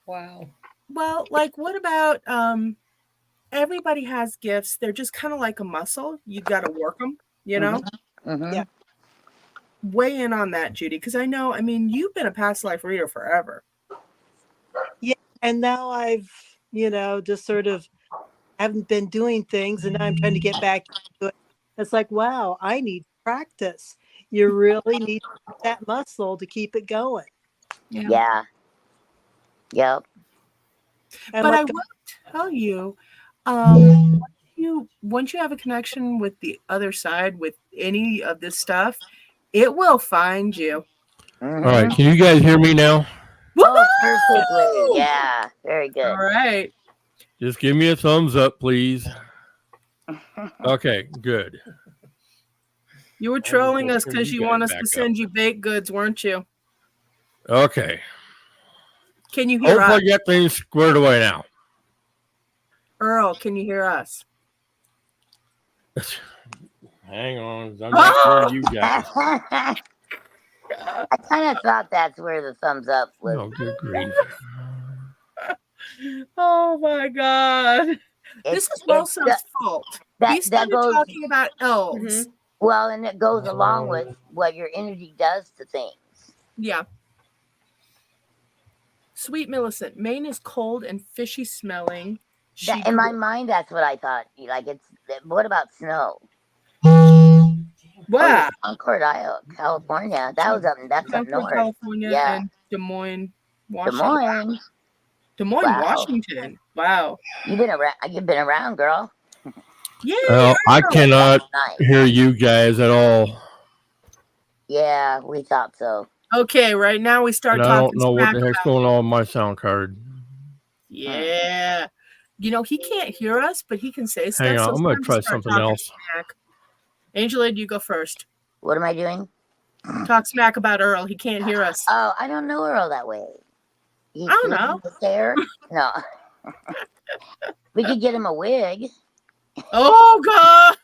Wow. Well, like what about everybody has gifts. They're just kind of like a muscle. You got to work them, you know? Mm-hmm. Yeah. Weigh in on that, Judy, because I know, I mean, you've been a past life reader forever. Yeah. And now I've, just sort of haven't been doing things, and now I'm trying to get back into it. It's like, wow, I need practice. You really need that muscle to keep it going. Yeah. Yep. And But I like, will tell you, once you have a connection with the other side with any of this stuff, it will find you. Mhm. All right, can you guys hear me now? Oh, perfectly. Yeah. Very good. All right. Just give me a thumbs up, please. Okay, good. You were I just trolling will us pull because you you guys want us back to up. send you baked goods, weren't you? Okay. Can you hear us? Hopefully, get things squared away now. Earl, can you hear us? Hang on, I'm not sure you guys. I kind of thought that's where the thumbs up was. Oh, good grief. Oh my God. This is Wilson's fault. He started talking about elves. Well, and it goes along with what your energy does to things. Yeah. Sweet Millicent, Maine is cold and fishy smelling. In my mind, that's what I thought. Like, what about snow? Wow. Concord, California. That's up north. California, Yeah. and Des Moines, Des Washington. Moines. Wow. Washington. Wow. You've been around, girl. Yeah. Well, I cannot hear you guys at all. Yeah, we thought so. Okay, right now we start And I talking don't know what smack the heck's about going on with my sound card. Yeah. He can't hear us, but he can say stuff. Hang on, so I'm going to it's try time start something talking else. Smack. AngelLynn, you go first. What am I doing? Talk smack about Earl. He can't hear us. Oh, I don't know Earl that way. I don't know. There? No. We could get him a wig. Oh, God.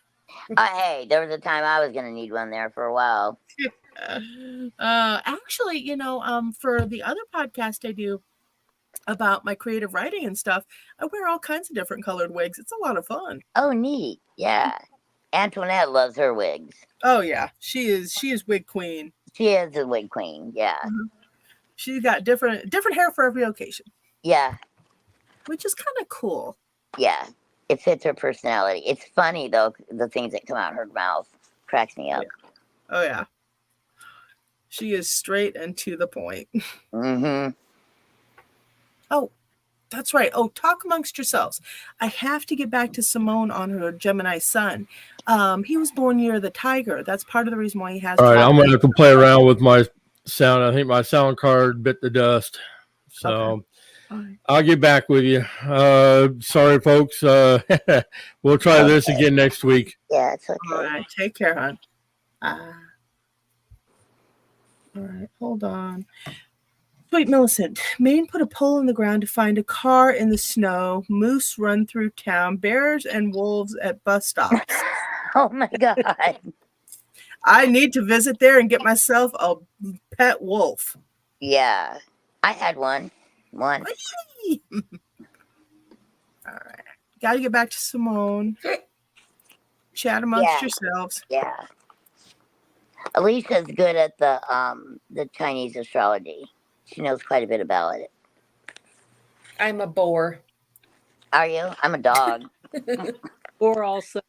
Hey, there was a time I was going to need one there for a while. Actually, for the other podcast I do about my creative writing and stuff, I wear all kinds of different colored wigs. It's a lot of fun. Oh, neat. Yeah. Antoinette loves her wigs. Oh yeah, she is wig queen. She is a wig queen. Yeah. Mm-hmm. She's got different hair for every occasion. Yeah. Which is kind of cool. Yeah. It fits her personality. It's funny though, the things that come out of her mouth cracks me up. Yeah. Oh yeah. She is straight and to the point. Mm-hmm. Oh, that's right. Oh, talk amongst yourselves. I have to get back to Symone on her Gemini sun. He was born near the tiger. That's part of the reason why he has. All right, I'm going to have to play around with my sound. I think my sound card bit the dust. So I'll get back with you. Sorry, folks. We'll try this again next week. Yeah, it's okay. All right, take care, hon. All right, hold on. Sweet Millicent, Maine put a pole in the ground to find a car in the snow. Moose run through town. Bears and wolves at bus stops. Oh my God. I need to visit there and get myself a pet wolf. Yeah. I had one. All right. Got to get back to Symone. Chat amongst yourselves. Yeah. Alicia's good at the Chinese astrology. She knows quite a bit about it. I'm a boar. Are you? I'm a dog. Or also,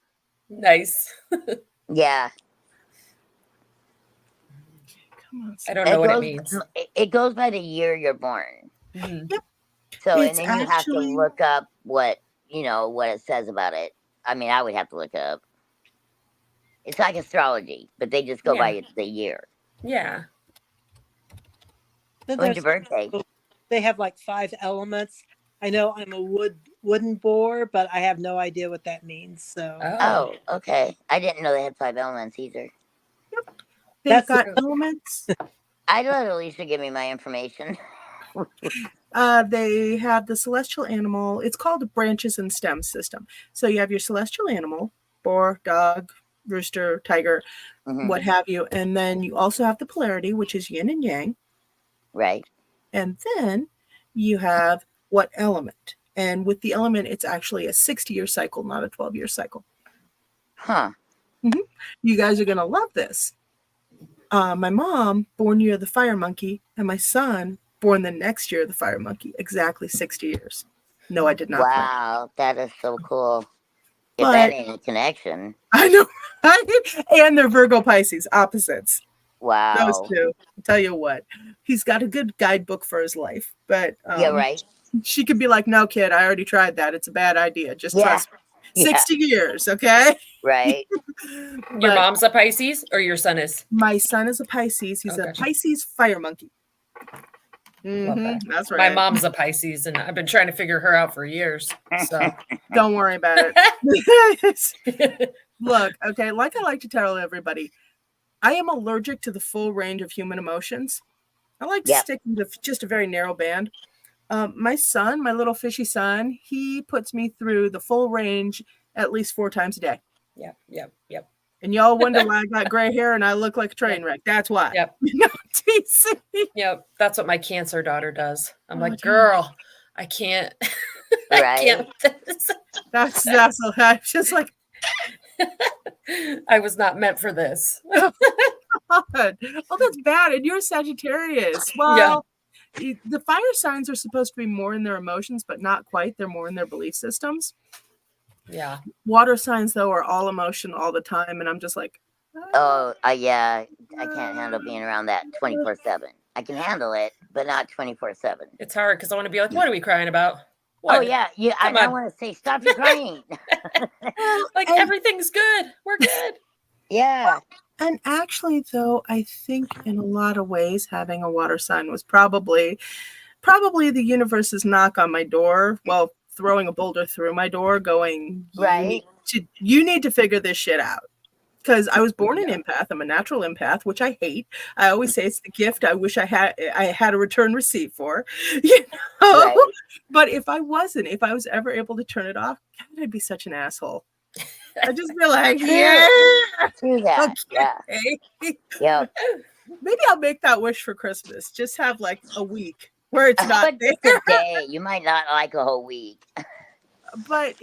Nice. Yeah. Come on. I don't know what it means. It goes by the year you're born. Mhm. Yep. So, It's and then you have to actually- look up what it says about it. I mean, I would have to look up. It's like astrology, but they just go by the year. Yeah. then When's your there's- birthday? they have like 5 elements. I know I'm a wooden boar, but I have no idea what that means. So Oh, okay. I didn't know they had 5 elements either. They've That's got the- elements. I'd let Alicia give me my information. They have the celestial animal. It's called a branches and stems system. So you have your celestial animal, boar, dog, rooster, tiger, Mhm. what have you. And then you also have the polarity, which is yin and yang. Right. And then you have what element. And with the element, it's actually a 60-year cycle, not a 12-year cycle. Huh. You guys are going to love this. My mom, born year of the fire monkey, and my son, born the next year of the fire monkey, exactly 60 years. No, I did not. plan. Wow, that is so cool. If But- that ain't a connection. I know, right? And they're Virgo Pisces, opposites. Wow. Those two. I'll tell you what, he's got a good guidebook for his life. But Yeah, right. she could be like, no, kid, I already tried that. It's a bad idea. Just Yeah. trust me. Yeah. 60 years, okay? Right. Your But mom's a Pisces or your son is? my son is a Pisces. He's Oh, a gotcha. Pisces fire monkey. Love that. That's right. My mom's a Pisces, and I've been trying to figure her out for years. So Don't worry about it. Look, okay, like I like to tell everybody, I am allergic to the full range of human emotions. I like to Yeah. stick to just a very narrow band. My son, my little fishy son, he puts me through the full range at least 4 times a day. Yep. And y'all wonder why I got gray hair and I look like a train wreck. That's why. Yep. No, TC. Yep. That's what my Cancer daughter does. I'm Oh, like, geez. girl, I can't. I Right. can't. with this. That's I'm just like, I was not meant for this. God. Oh, that's bad. And you're a Sagittarius. Well, the fire signs are supposed to be more in their emotions, but not quite. They're more in their belief systems. Yeah. Water signs, though, are all emotion all the time. And I'm just like, Oh, yeah. I can't handle being around that 24/7. I can handle it, but not 24/7. It's hard because I want to be like, what are we crying about? Oh What? yeah, I Come on. want to say, stop your crying. Like And- everything's good. We're good. Yeah. And actually, though, I think in a lot of ways, having a water sign was probably the universe's knock on my door. Well, throwing a boulder through my door, going, Right. You need to figure this shit out. Because I was born an empath. I'm a natural empath, which I hate. I always say it's the gift I wish I had a return receipt for. You know? Right. But if I was ever able to turn it off, God, I'd be such an asshole. I'd just be like, yeah. True that. Yeah. Okay. Yeah. Maybe I'll make that wish for Christmas. Just have like a week where it's How not about just a day? You might not like a whole week. but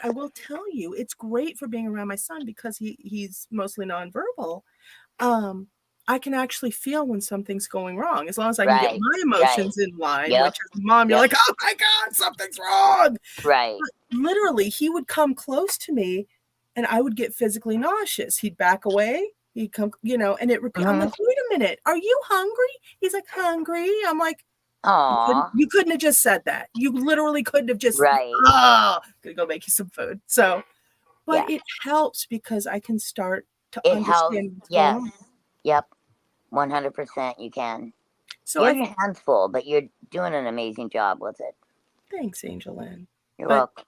I will tell you, it's great for being around my son because he's mostly nonverbal. I can actually feel when something's going wrong as long as I can get Right, my emotions in line, Yep. which is mom, you're Yep. like, oh my God, something's wrong. Right. Literally, he would come close to me and I would get physically nauseous. He'd back away. He'd come, and it would I'm like, wait a minute, are you hungry? He's like, hungry. I'm like, Aw. you couldn't have just said that. You literally couldn't have just Right. gonna go make you some food. So, but Yeah. it helps because I can start to It understand helps. what's Yes. going on. Yep. 100% you can. So You I have your hands full, but you're doing an amazing job with it. thanks, AngelLynn. You're But- welcome.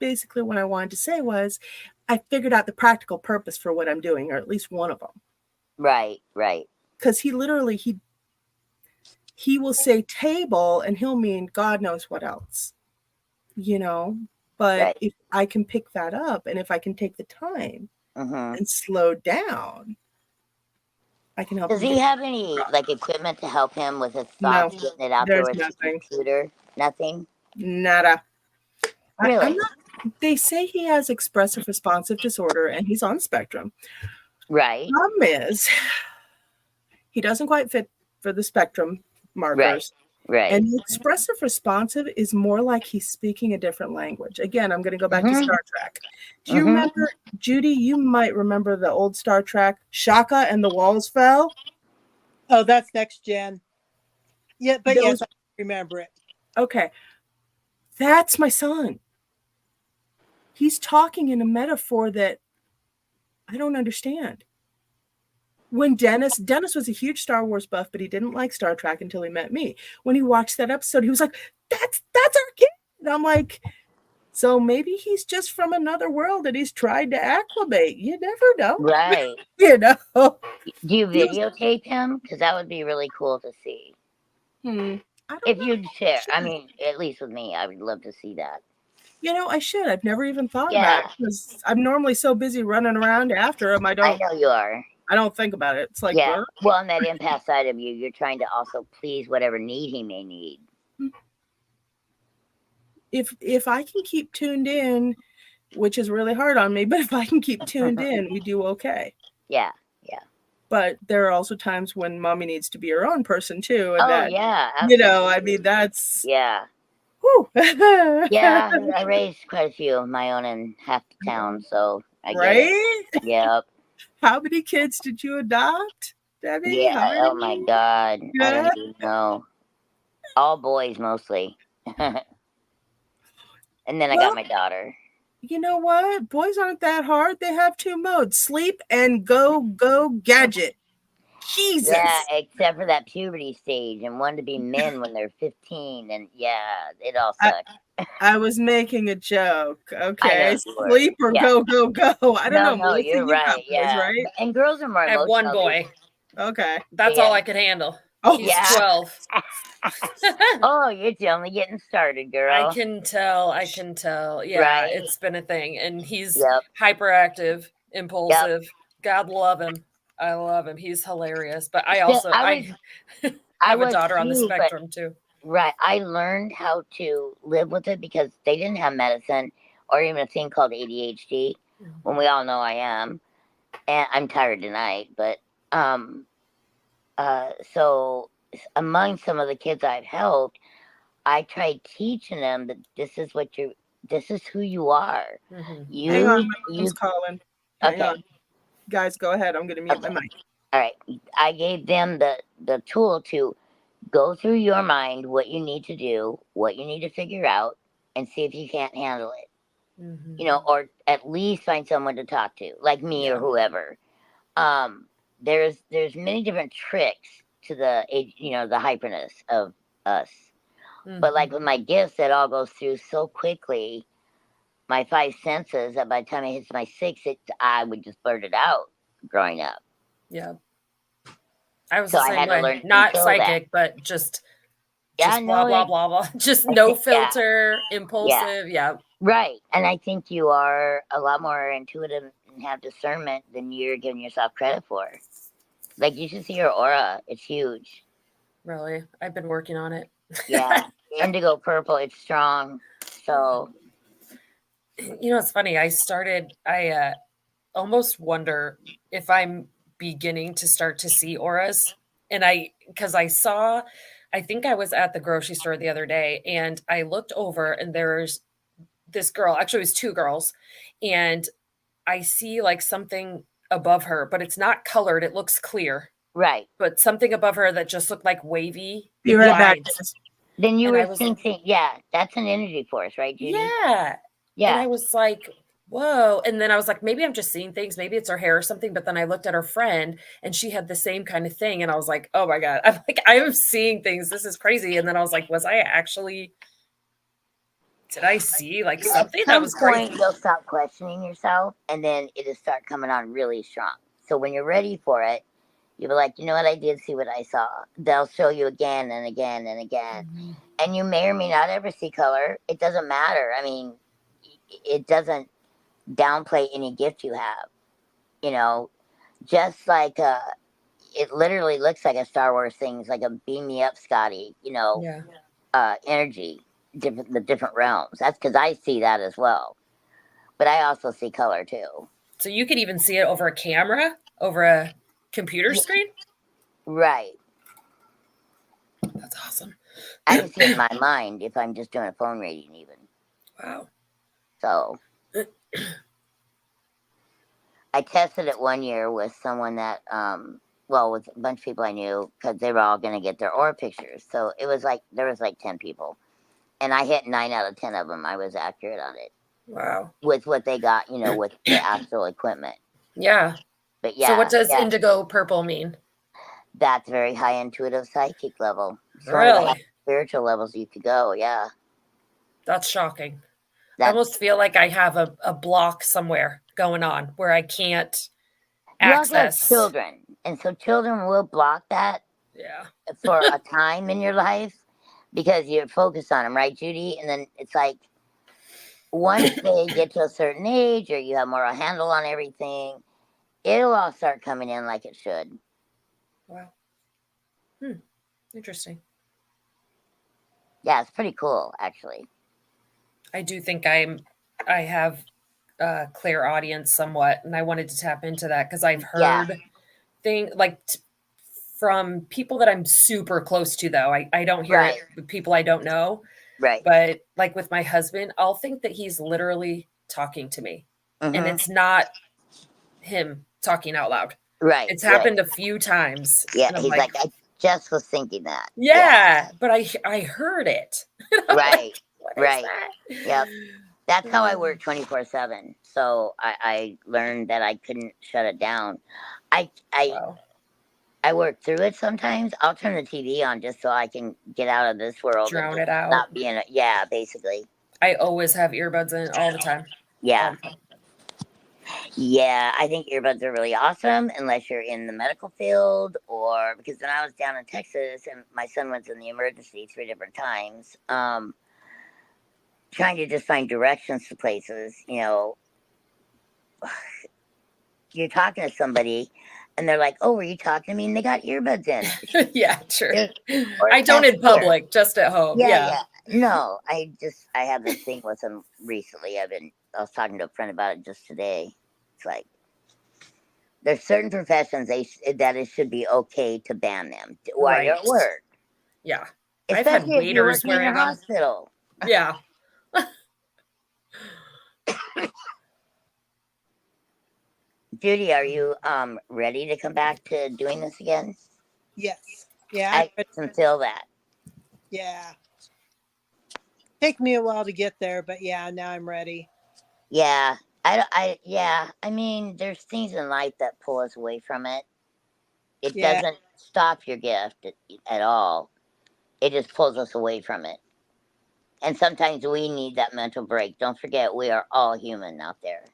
Basically, what I wanted to say was, I figured out the practical purpose for what I'm doing, or at least one of them. Right. Right. Because he literally he will say table and he'll mean God knows what else, but Right. if I can pick that up and if I can take the time hmm and slow down, I can help Does him he get- have any like equipment to help him with his thoughts, getting it out there there's with his nothing. computer? Nothing. Nada. Really? I'm not, they say he has expressive responsive disorder and he's on spectrum. Right. Problem is, he doesn't quite fit for the spectrum markers. Right. And the expressive responsive is more like he's speaking a different language. Again, I'm going to go back to Star Trek. Do you remember, Judy, you might remember the old Star Trek, Shaka and the Walls Fell? Oh, that's next gen. Yeah, but There yes, was- I remember it. Okay. That's my son. He's talking in a metaphor that I don't understand. When Dennis was a huge Star Wars buff, but he didn't like Star Trek until he met me. When he watched that episode, he was like, that's our kid. And I'm like, so maybe he's just from another world and he's tried to acclimate. You never know. Right. You know. Do you videotape him? Because that would be really cool to see. I don't If know. you'd share, I mean, at least with me, I would love to see that. You know, I should. I've never even thought about Yeah. it because I'm normally so busy running around after him. I know you are. I don't think about it. It's like, Yeah. Well, on that empath side of you, you're trying to also please whatever need he may need. if I can keep tuned in, which is really hard on me, but if I can keep tuned in, we do okay. Yeah. Yeah. But there are also times when mommy needs to be her own person too. And Oh, that, yeah. you know, I mean, that's, Yeah. whew. Yeah. I raised quite a few of my own in half the town, so I get Right? it. Yep. How many kids did you adopt, Debbie? Yeah. Oh, my God. I Yeah. don't even know. All boys, mostly. And then I got my daughter. You know what? Boys aren't that hard. They have two modes: sleep and go gadget. Jesus. Yeah, except for that puberty stage and wanting to be men when they're 15. And yeah, it all sucks. I was making a joke. Okay. were. Sleep or Yeah. go. I don't know. No, Melissa, you're you got right. boys, Yeah. right? And girls are more I have emotional. one boy. Okay. That's all I could handle. Oh, He's yeah. 12. Oh, you're only getting started, girl. I can tell. Yeah, Right? it's been a thing. And he's Yep. hyperactive, impulsive. God love him. I love him. He's hilarious. But I Yeah, also I have a was daughter on the too, but- spectrum too. Right. I learned how to live with it because they didn't have medicine or even a thing called ADHD, when we all know I am. And I'm tired tonight, but so among some of the kids I've helped, I tried teaching them that this is who you are. Mm-hmm. Hang on, my mom's calling. Hang Okay. on. Guys, go ahead. I'm gonna mute my mic. All right. I gave them the tool to go through your mind what you need to do, what you need to figure out, and see if you can't handle it. Mm-hmm. You know, or at least find someone to talk to, like me or whoever. There's many different tricks to the hyperness of us. Mm-hmm. But like with my gifts, it all goes through so quickly. My 5 senses that by the time it hits my 6, I would just blurt it out growing up. Yeah. I was So the I same had to way. learn to Not control that. psychic, but just Yeah, blah, no, blah, it- blah, blah. Just no Yeah. filter, impulsive. Yeah. Right. And I think you are a lot more intuitive and have discernment than you're giving yourself credit for. Like, you should see your aura. It's huge. Really. I've been working on it. Yeah. Indigo purple, it's strong. So, You know, it's funny. I almost wonder if I'm beginning to start to see auras. And because I think I was at the grocery store the other day and I looked over and there's this girl, actually it was 2 girls, and I see like something above her, but it's not colored. It looks clear, right. but something above her that just looked like wavy. Be right back. lines. Then you And I were was- thinking, yeah, that's an energy force, right, Judy? Yeah. And Yeah. I was like, whoa. And then I was like, maybe I'm just seeing things. Maybe it's her hair or something. But then I looked at her friend and she had the same kind of thing. And I was like, oh my God. I'm like, I am seeing things. This is crazy. And then I was like, did I see like something At that some was point, crazy? you'll stop questioning yourself, and then it'll start coming on really strong. So when you're ready for it, you'll be like, you know what, I did see what I saw. They'll show you again and again and again. Mm-hmm. And you may or may not ever see color. It doesn't matter. I mean, it doesn't downplay any gift you have. You know, just like it literally looks like a Star Wars thing. It's like a beam me up, Scotty, you know, Yeah. energy, the different realms. That's because I see that as well. But I also see color too. So you could even see it over a camera, over a computer screen. Right. That's awesome. I can see it in my mind if I'm just doing a phone reading, even. Wow. So I tested it one year with someone that, with a bunch of people I knew, because they were all going to get their aura pictures. So it was like, there was like 10 people. And I hit 9 out of 10 of them. I was accurate on it. Wow. With what they got, with the actual equipment. Yeah. But yeah. So what does indigo purple mean? That's very high intuitive psychic level. So Really? Spiritual levels you could go, yeah. That's shocking. I almost feel like I have a block somewhere going on where I can't access. You also have children. And so children will block that for a time in your life because you're focused on them, right, Judy? And then it's like once they get to a certain age or you have more a handle on everything, it'll all start coming in like it should. Wow. Interesting. Yeah, it's pretty cool, actually. I do think I have clear audience somewhat, and I wanted to tap into that because I've heard things like from people that I'm super close to, though. I don't hear it with people I don't know. Right. But like with my husband, I'll think that he's literally talking to me. And it's not him talking out loud. Right. It's happened a few times. Yeah, he's like, I just was thinking that. Yeah. But I heard it. Right. What right. Is that? Yep. That's how I work 24/7. So I learned that I couldn't shut it down. I work through it sometimes. I'll turn the TV on just so I can get out of this world. Drown it out. Not being basically. I always have earbuds in all the time. Yeah. Yeah, I think earbuds are really awesome unless you're in the medical field or because when I was down in Texas and my son was in the emergency 3 different times, trying to just find directions to places, you're talking to somebody and they're like, oh, were you talking to me? And they got earbuds in. Yeah, true. I don't in public, just at home. Yeah. No, I had this thing with them recently. I was talking to a friend about it just today. It's like, there's certain professions that it should be okay to ban them while you're at work. Yeah. Especially I've had waiters if you're working in a hospital. Yeah. Judy, are you ready to come back to doing this again? Yes. Yeah. I can feel that. Yeah. Take me a while to get there, but yeah, now I'm ready. Yeah. I mean, there's things in life that pull us away from it. It doesn't stop your gift at all. It just pulls us away from it. And sometimes we need that mental break. Don't forget, we are all human out there.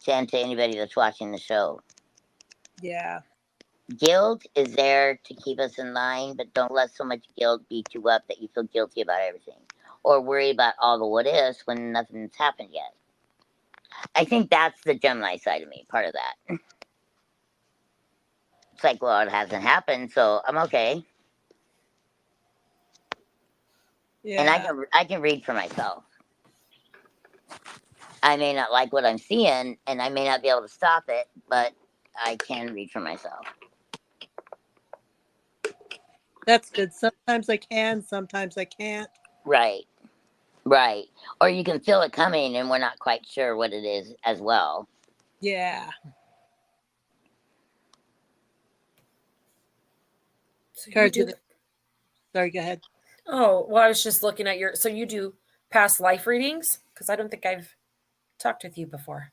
And to anybody that's watching the show. Yeah. Guilt is there to keep us in line, but don't let so much guilt beat you up that you feel guilty about everything. Or worry about all the what ifs when nothing's happened yet. I think that's the Gemini side of me, part of that. It's like, well, it hasn't happened, so I'm okay. Yeah. And I can read for myself. I may not like what I'm seeing, and I may not be able to stop it, but I can read for myself. That's good. Sometimes I can, sometimes I can't. Right. Right. Or you can feel it coming, and we're not quite sure what it is as well. Yeah. So Sorry, go ahead. Oh, well, I was just looking at so you do past life readings? Because I don't think I've talked with you before.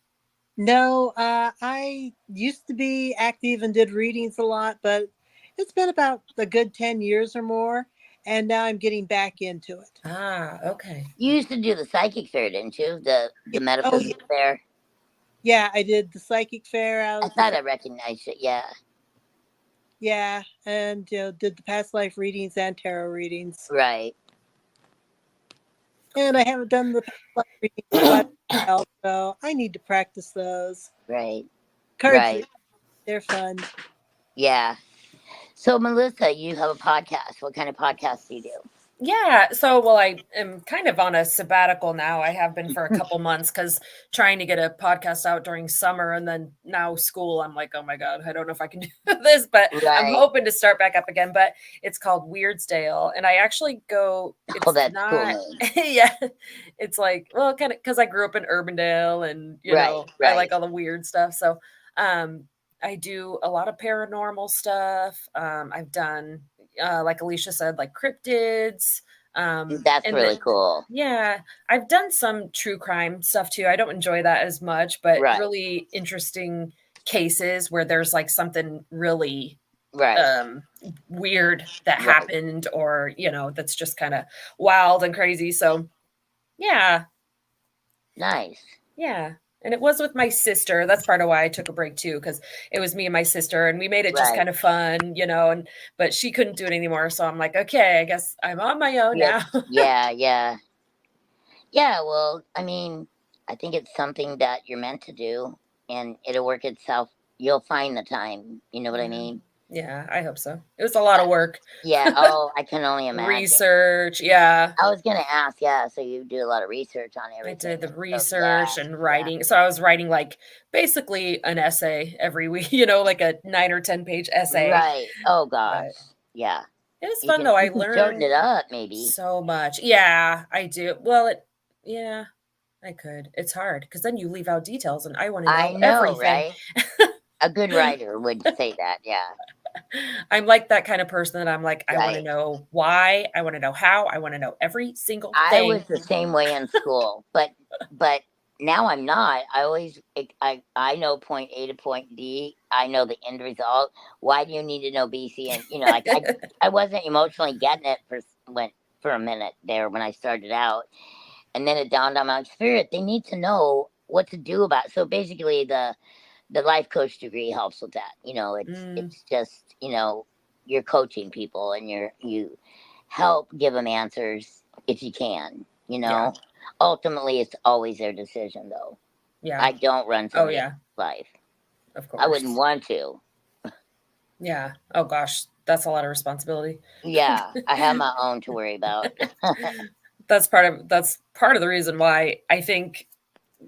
No, I used to be active and did readings a lot, but it's been about a good 10 years or more, and now I'm getting back into it. Ah, okay. You used to do the psychic fair, didn't you? The metaphysics fair? Yeah, I did the psychic fair. I thought I recognized it, yeah. Yeah, and did the past life readings and tarot readings. Right. And I haven't done the past life readings myself, so I need to practice those. Right. Cards, right. They're fun. Yeah. So, Melissa, you have a podcast. What kind of podcast do you do? Yeah. So, well, I am kind of on a sabbatical now. I have been for a couple months because trying to get a podcast out during summer and then now school, I'm like, oh my God, I don't know if I can do this, but I'm Right. hoping to start back up again. But it's called Weirdsdale. And I actually go, it's Oh, that's cool not, name. yeah, it's like, well, kind of because I grew up in Urbandale and, you Right, know, I right. like all the weird stuff. So, I do a lot of paranormal stuff. I've done, like Alicia said, like cryptids. That's And really cool. yeah, I've done some true crime stuff too. I don't enjoy that as much, but Right. really interesting cases where there's like something really Right. weird that Right. happened, or you know, that's just kind of wild and crazy. So yeah, Nice. yeah. And it was with my sister. That's part of why I took a break too, because it was me and my sister, and we made it just Right. kind of fun, you know. And but she couldn't do it anymore, so I'm like, okay, I guess I'm on my own Yes. now. Yeah. Well, I mean, I think it's something that you're meant to do, and it'll work itself. You'll find the time. You know what I mean? Yeah, I hope so. It was a lot of work. Yeah. Oh, I can only imagine. Research, yeah. I was gonna ask. Yeah. So you do a lot of research on I everything. did the So, research yeah, and writing. So I was writing like basically an essay every week, you know, like a 9 or 10 page essay. Right. Oh gosh. But Yeah. it was You fun can, though. I you can shorten learned it up, maybe. so much. Yeah, I do. Well, yeah, I could. It's hard because then you leave out details and I want to I know know, everything. right? A good writer would say that. Yeah. I'm like that kind of person that I'm like, I want to Right. know why, I want to know how, I want to know every single I thing. was the same way in school, but now I'm not. I know point A to point D. I know the end result. Why do you need to know B, C, and I wasn't emotionally getting it for a minute there when I started out, and then it dawned on my spirit. They need to know what to do about it. So basically, the life coach degree helps with that. It's just you're coaching people and you help give them answers if you can. Yeah. Ultimately, it's always their decision, though. Yeah. I don't run Oh, somebody's yeah. life. Of course. I wouldn't want to. Yeah. Oh gosh, that's a lot of responsibility. Yeah, I have my own to worry about. That's part of the reason why I think,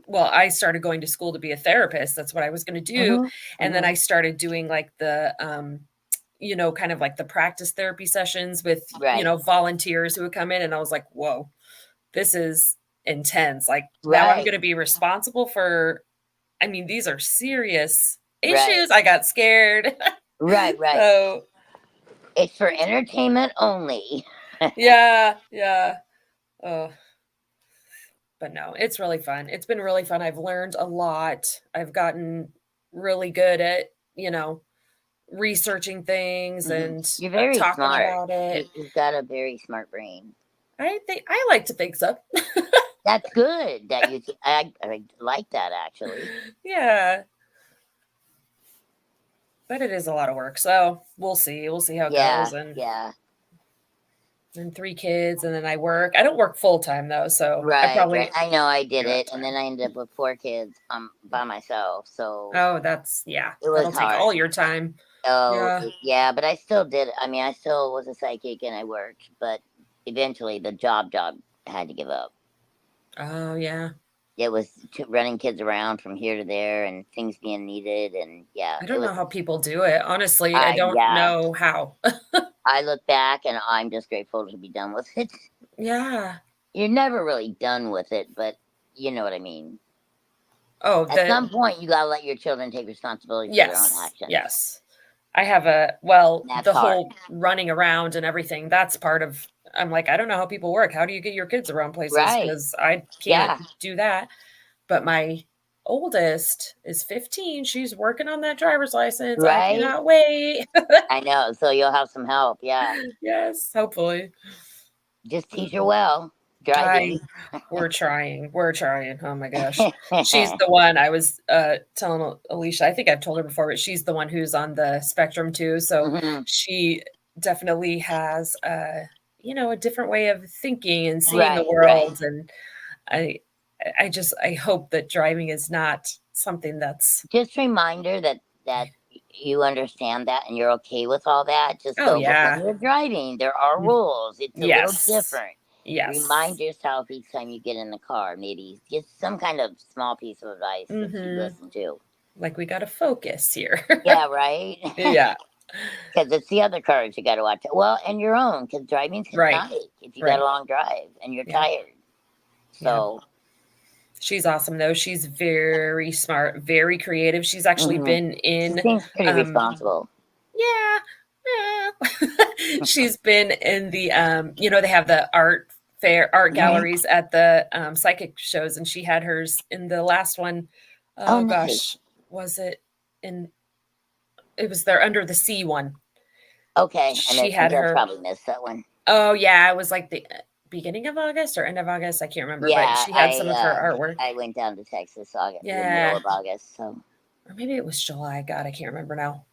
well, I started going to school to be a therapist. That's what I was going to do. And then I started doing like the kind of like the practice therapy sessions with Right. volunteers who would come in, and I was like, whoa, this is intense. Like now I'm Right. going to be responsible for, I mean, these are serious Right. issues. I got scared. Right. So It's for entertainment only. yeah. Oh, but no, it's really fun. It's been really fun. I've learned a lot. I've gotten really good at, researching things and You're very talking smart. about it. You've got a very smart brain. I like to think so. That's good. That you. I like that actually. Yeah. But it is a lot of work. So we'll see. We'll see how it goes. And Yeah. and 3 kids, and then I work. I don't work full time though, so Right. I know I did do have it, and then I ended up with 4 kids by myself. So Oh, that's it was that'll take hard. all your time. Yeah, but I still did it. I mean, I still was a psychic and I worked, but eventually the job had to give up. Oh yeah. It was running kids around from here to there and things being needed, and yeah. I don't know how people do it. Honestly, I don't Yeah. know how. I look back and I'm just grateful to be done with it. Yeah. You're never really done with it, but you know what I mean. Oh, At some point, you gotta let your children take responsibility for their own actions. Yes. I have the whole running around and everything. That's part of. I'm like, I don't know how people work. How do you get your kids around places? Right. Because I can't do that. But my oldest is 15. She's working on that driver's license. Right. I cannot wait. I know. So you'll have some help. Yeah. Yes, hopefully. Just teach her well. Driving. We're trying. Oh my gosh. She's the one I was telling Alicia. I think I've told her before, but she's the one who's on the spectrum too. So she definitely has a different way of thinking and seeing the world. And I hope that driving is not something that's just a reminder that you understand that and you're okay with all that, just Oh, go. But yeah. when you're driving, there are rules. It's a little Yes. different. Yes. Remind yourself each time you get in the car, maybe get some kind of small piece of advice that you listen to. Like, we got to focus here. Yeah, right? Yeah. Because it's the other cars you got to watch. Well, and your own, because driving's hypnotic if you got a long drive and you're tired. So. She's awesome, though. She's very smart, very creative. She's actually been in. She seems pretty responsible. Yeah. She's been in the, they have the art galleries at the psychic shows, and she had hers in the last one. Oh, gosh. Was it in? It was their Under the Sea one. Okay. She had her. Probably missed that one. Oh, yeah. It was like the beginning of August or end of August. I can't remember. Yeah, but she had some of her artwork. I went down to Texas the middle of August. So. Or maybe it was July. God, I can't remember now.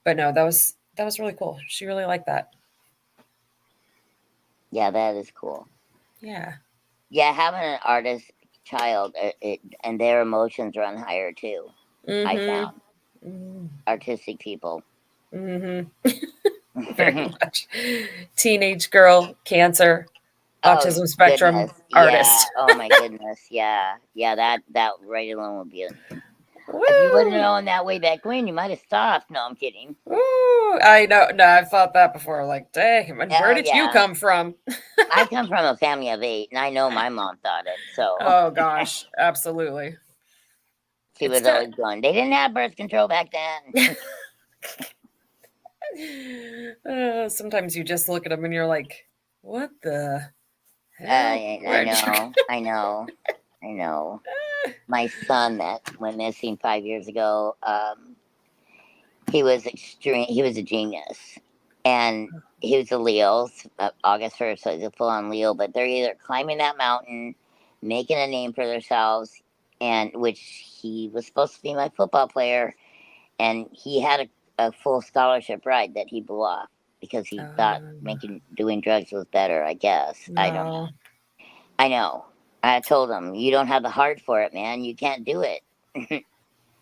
But no, that was really cool. She really liked that. Yeah, that is cool. Yeah. Yeah, having an artist child and their emotions run higher too. I found artistic people. Very much. Teenage girl, cancer, autism spectrum, artist. Yeah. Oh my goodness. Yeah. That right alone would be it. If you wouldn't have known that way back when, you might have stopped. No, I'm kidding. Ooh, I know. No, I've thought that before. Like, dang, where did you come from? I come from a family of 8, and I know my mom thought it. So. Oh gosh, absolutely. She was always going. They didn't have birth control back then. Sometimes you just look at them and you're like, "What the hell?" I know. My son that went missing 5 years ago, he was extreme. He was a genius, and he was a Leo. August 1st, so he's a full-on Leo. But they're either climbing that mountain, making a name for themselves, and which he was supposed to be my football player, and he had a full scholarship ride that he blew off because he thought doing drugs was better. I guess I don't know. I know. I told him, you don't have the heart for it, man. You can't do it.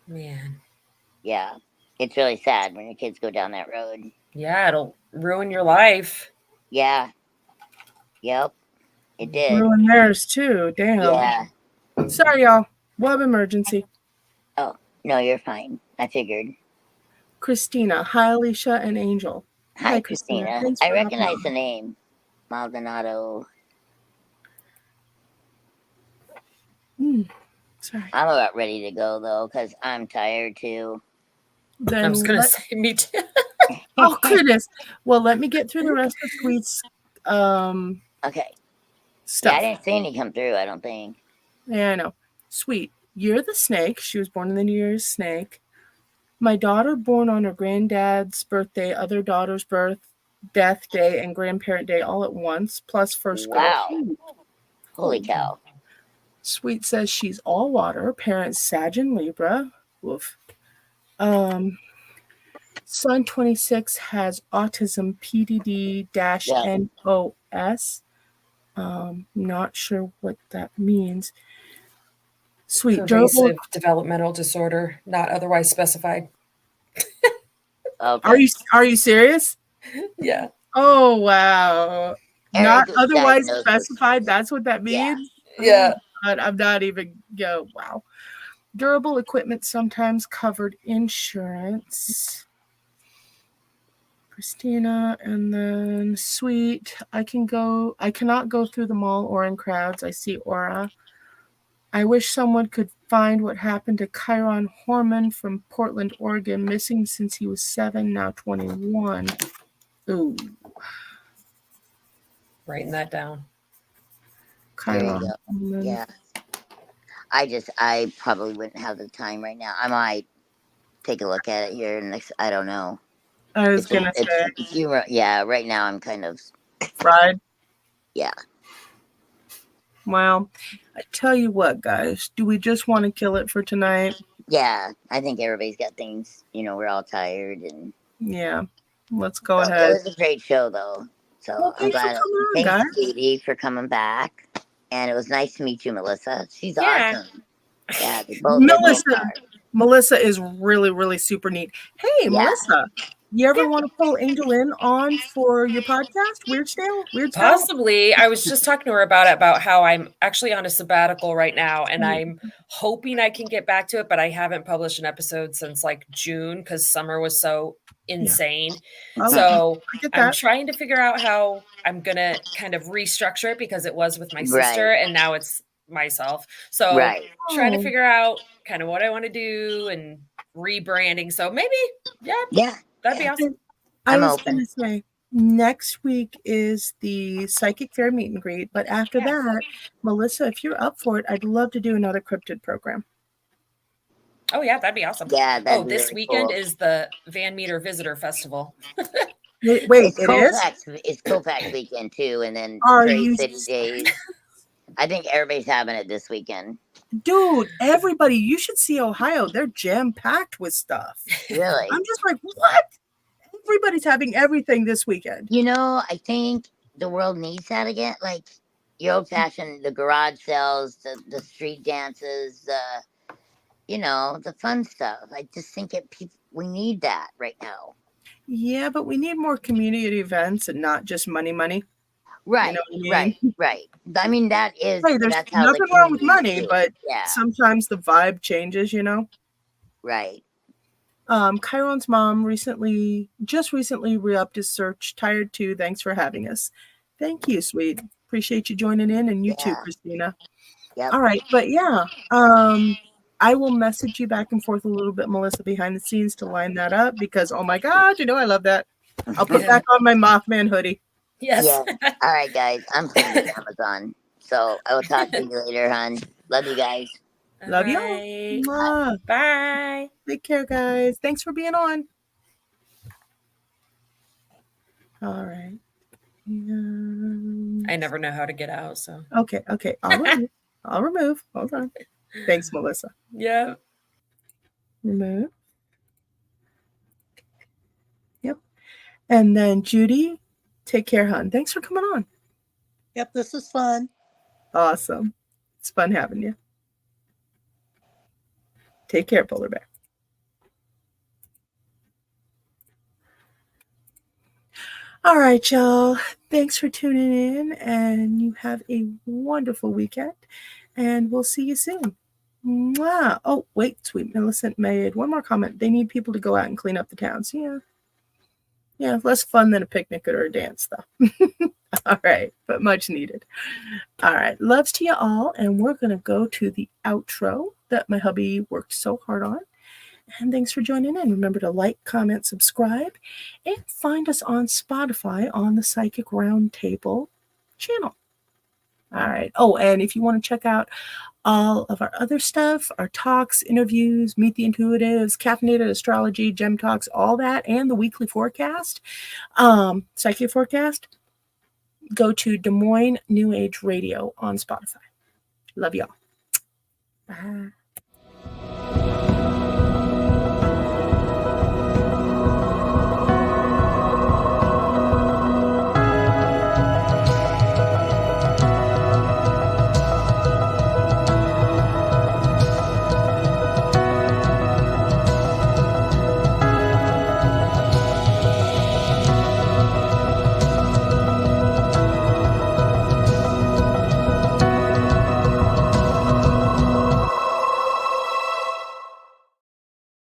Man. Yeah. It's really sad when your kids go down that road. Yeah, it'll ruin your life. Yeah. Yep. It did. Ruin theirs too. Damn. Yeah. Sorry, y'all. Web emergency. Oh, no, you're fine. I figured. Christina. Hi, Alicia and Angel. Hi, Christina. I recognize the name. Maldonado. Sorry. I'm about ready to go, though, because I'm tired, too. Then I was going to say, me too. Oh, goodness. Well, let me get through the rest of Sweet's okay. stuff. Yeah, I didn't see any come through, I don't think. Yeah, I know. Sweet. You're the snake. She was born in the New Year's snake. My daughter born on her granddad's birthday, other daughter's birth, death day, and grandparent day all at once, plus first girl. Wow. Holy cow. Sweet says she's all water. Parents Sag and Libra. Woof. Son 26 has autism PDD-NOS. Not sure what that means. Sweet. Pervasive developmental disorder, not otherwise specified. Okay. Are you serious? Yeah. Oh wow. Not otherwise specified. That's what that means. Yeah. Oh, I'm not even wow. Durable equipment sometimes covered insurance. Christina, and then Sweet. I cannot go through the mall or in crowds. I see aura. I wish someone could find what happened to Chiron Horman from Portland, Oregon, missing since he was 7, now 21. Ooh. Writing that down. Chiron. Yeah. I probably wouldn't have the time right now. I might take a look at it here next. I don't know. I was going to say. Yeah, right now I'm kind of fried. Yeah. Well, I tell you what, guys. Do we just want to kill it for tonight? Yeah, I think everybody's got things. We're all tired and. Yeah, let's go ahead. It was a great show, though. So well, I'm glad. Thanks, Katie, for coming back. And it was nice to meet you, Melissa. She's awesome. Yeah, Melissa. Melissa is really, really super neat. Hey, Yeah. Melissa, you ever want to pull AngelLynn on for your podcast? Weird Style? Possibly. I was just talking to her about how I'm actually on a sabbatical right now, and I'm hoping I can get back to it, but I haven't published an episode since like June because summer was so insane. Oh, So I get I'm that. trying to figure out how I'm gonna kind of restructure it because it was with my sister Right. and now it's myself. So Right. trying to Oh. figure out kind of what I want to do and rebranding. So maybe, Yeah. that'd be awesome. I I'm was open. going to say, next week is the Psychic Fair meet and greet, but after that, Melissa, if you're up for it, I'd love to do another cryptid program. Oh yeah, that'd be awesome. Yeah. That'd be This really weekend cool. is the Van Meter Visitor Festival. Wait, It's it is? It's Kofax weekend too, and then Are Trade you City Days. I think everybody's having it this weekend. Dude, everybody, you should see Ohio. They're jam-packed with stuff. Really? I'm just like, what? Everybody's having everything this weekend. You know, I think the world needs that again. Like your old fashioned, the garage sales, the street dances, the fun stuff. I just think we need that right now. Yeah, but we need more community events and not just money. Right, You know what I mean? right. I mean, that's Hey, there's how nothing the wrong with community money, is. but Yeah, sometimes the vibe changes, you know? right. Chiron's mom just recently re-upped his search. Tired too. Thanks for having us. Thank you, sweet. Appreciate you joining in, and you too, Yeah. Christina. Yep. All right, but yeah, I will message you back and forth a little bit, Melissa, behind the scenes to line that up because oh my God, I love that. I'll put back on my Mothman hoodie. Yes. Yeah. All right, guys. I'm putting it on Amazon. So I will talk to you later, hon. Love you guys. Love you. All. Bye. Take care, guys. Thanks for being on. All right. I never know how to get out, so. Okay. I'll remove. Hold on. Thanks, Melissa. Yeah. Remove. Yep. And then Judy, take care, hon. Thanks for coming on. Yep, this is fun. Awesome. It's fun having you. Take care, Polar Bear. All right, y'all. Thanks for tuning in, and you have a wonderful weekend, and we'll see you soon. Mwah. Oh, wait, sweet Millicent made one more comment. They need people to go out and clean up the towns. Yeah, less fun than a picnic or a dance, though. All right, but much needed. All right, loves to you all, and we're going to go to the outro that my hubby worked so hard on. And thanks for joining in. Remember to like, comment, subscribe, and find us on Spotify on the Psychic RoundTable channel. All right. Oh, and if you want to check out all of our other stuff, our talks, interviews, Meet the Intuitives, Caffeinated Astrology, Gem Talks, all that, and the weekly forecast, Psychic Forecast, go to Des Moines New Age Radio on Spotify. Love y'all. Bye.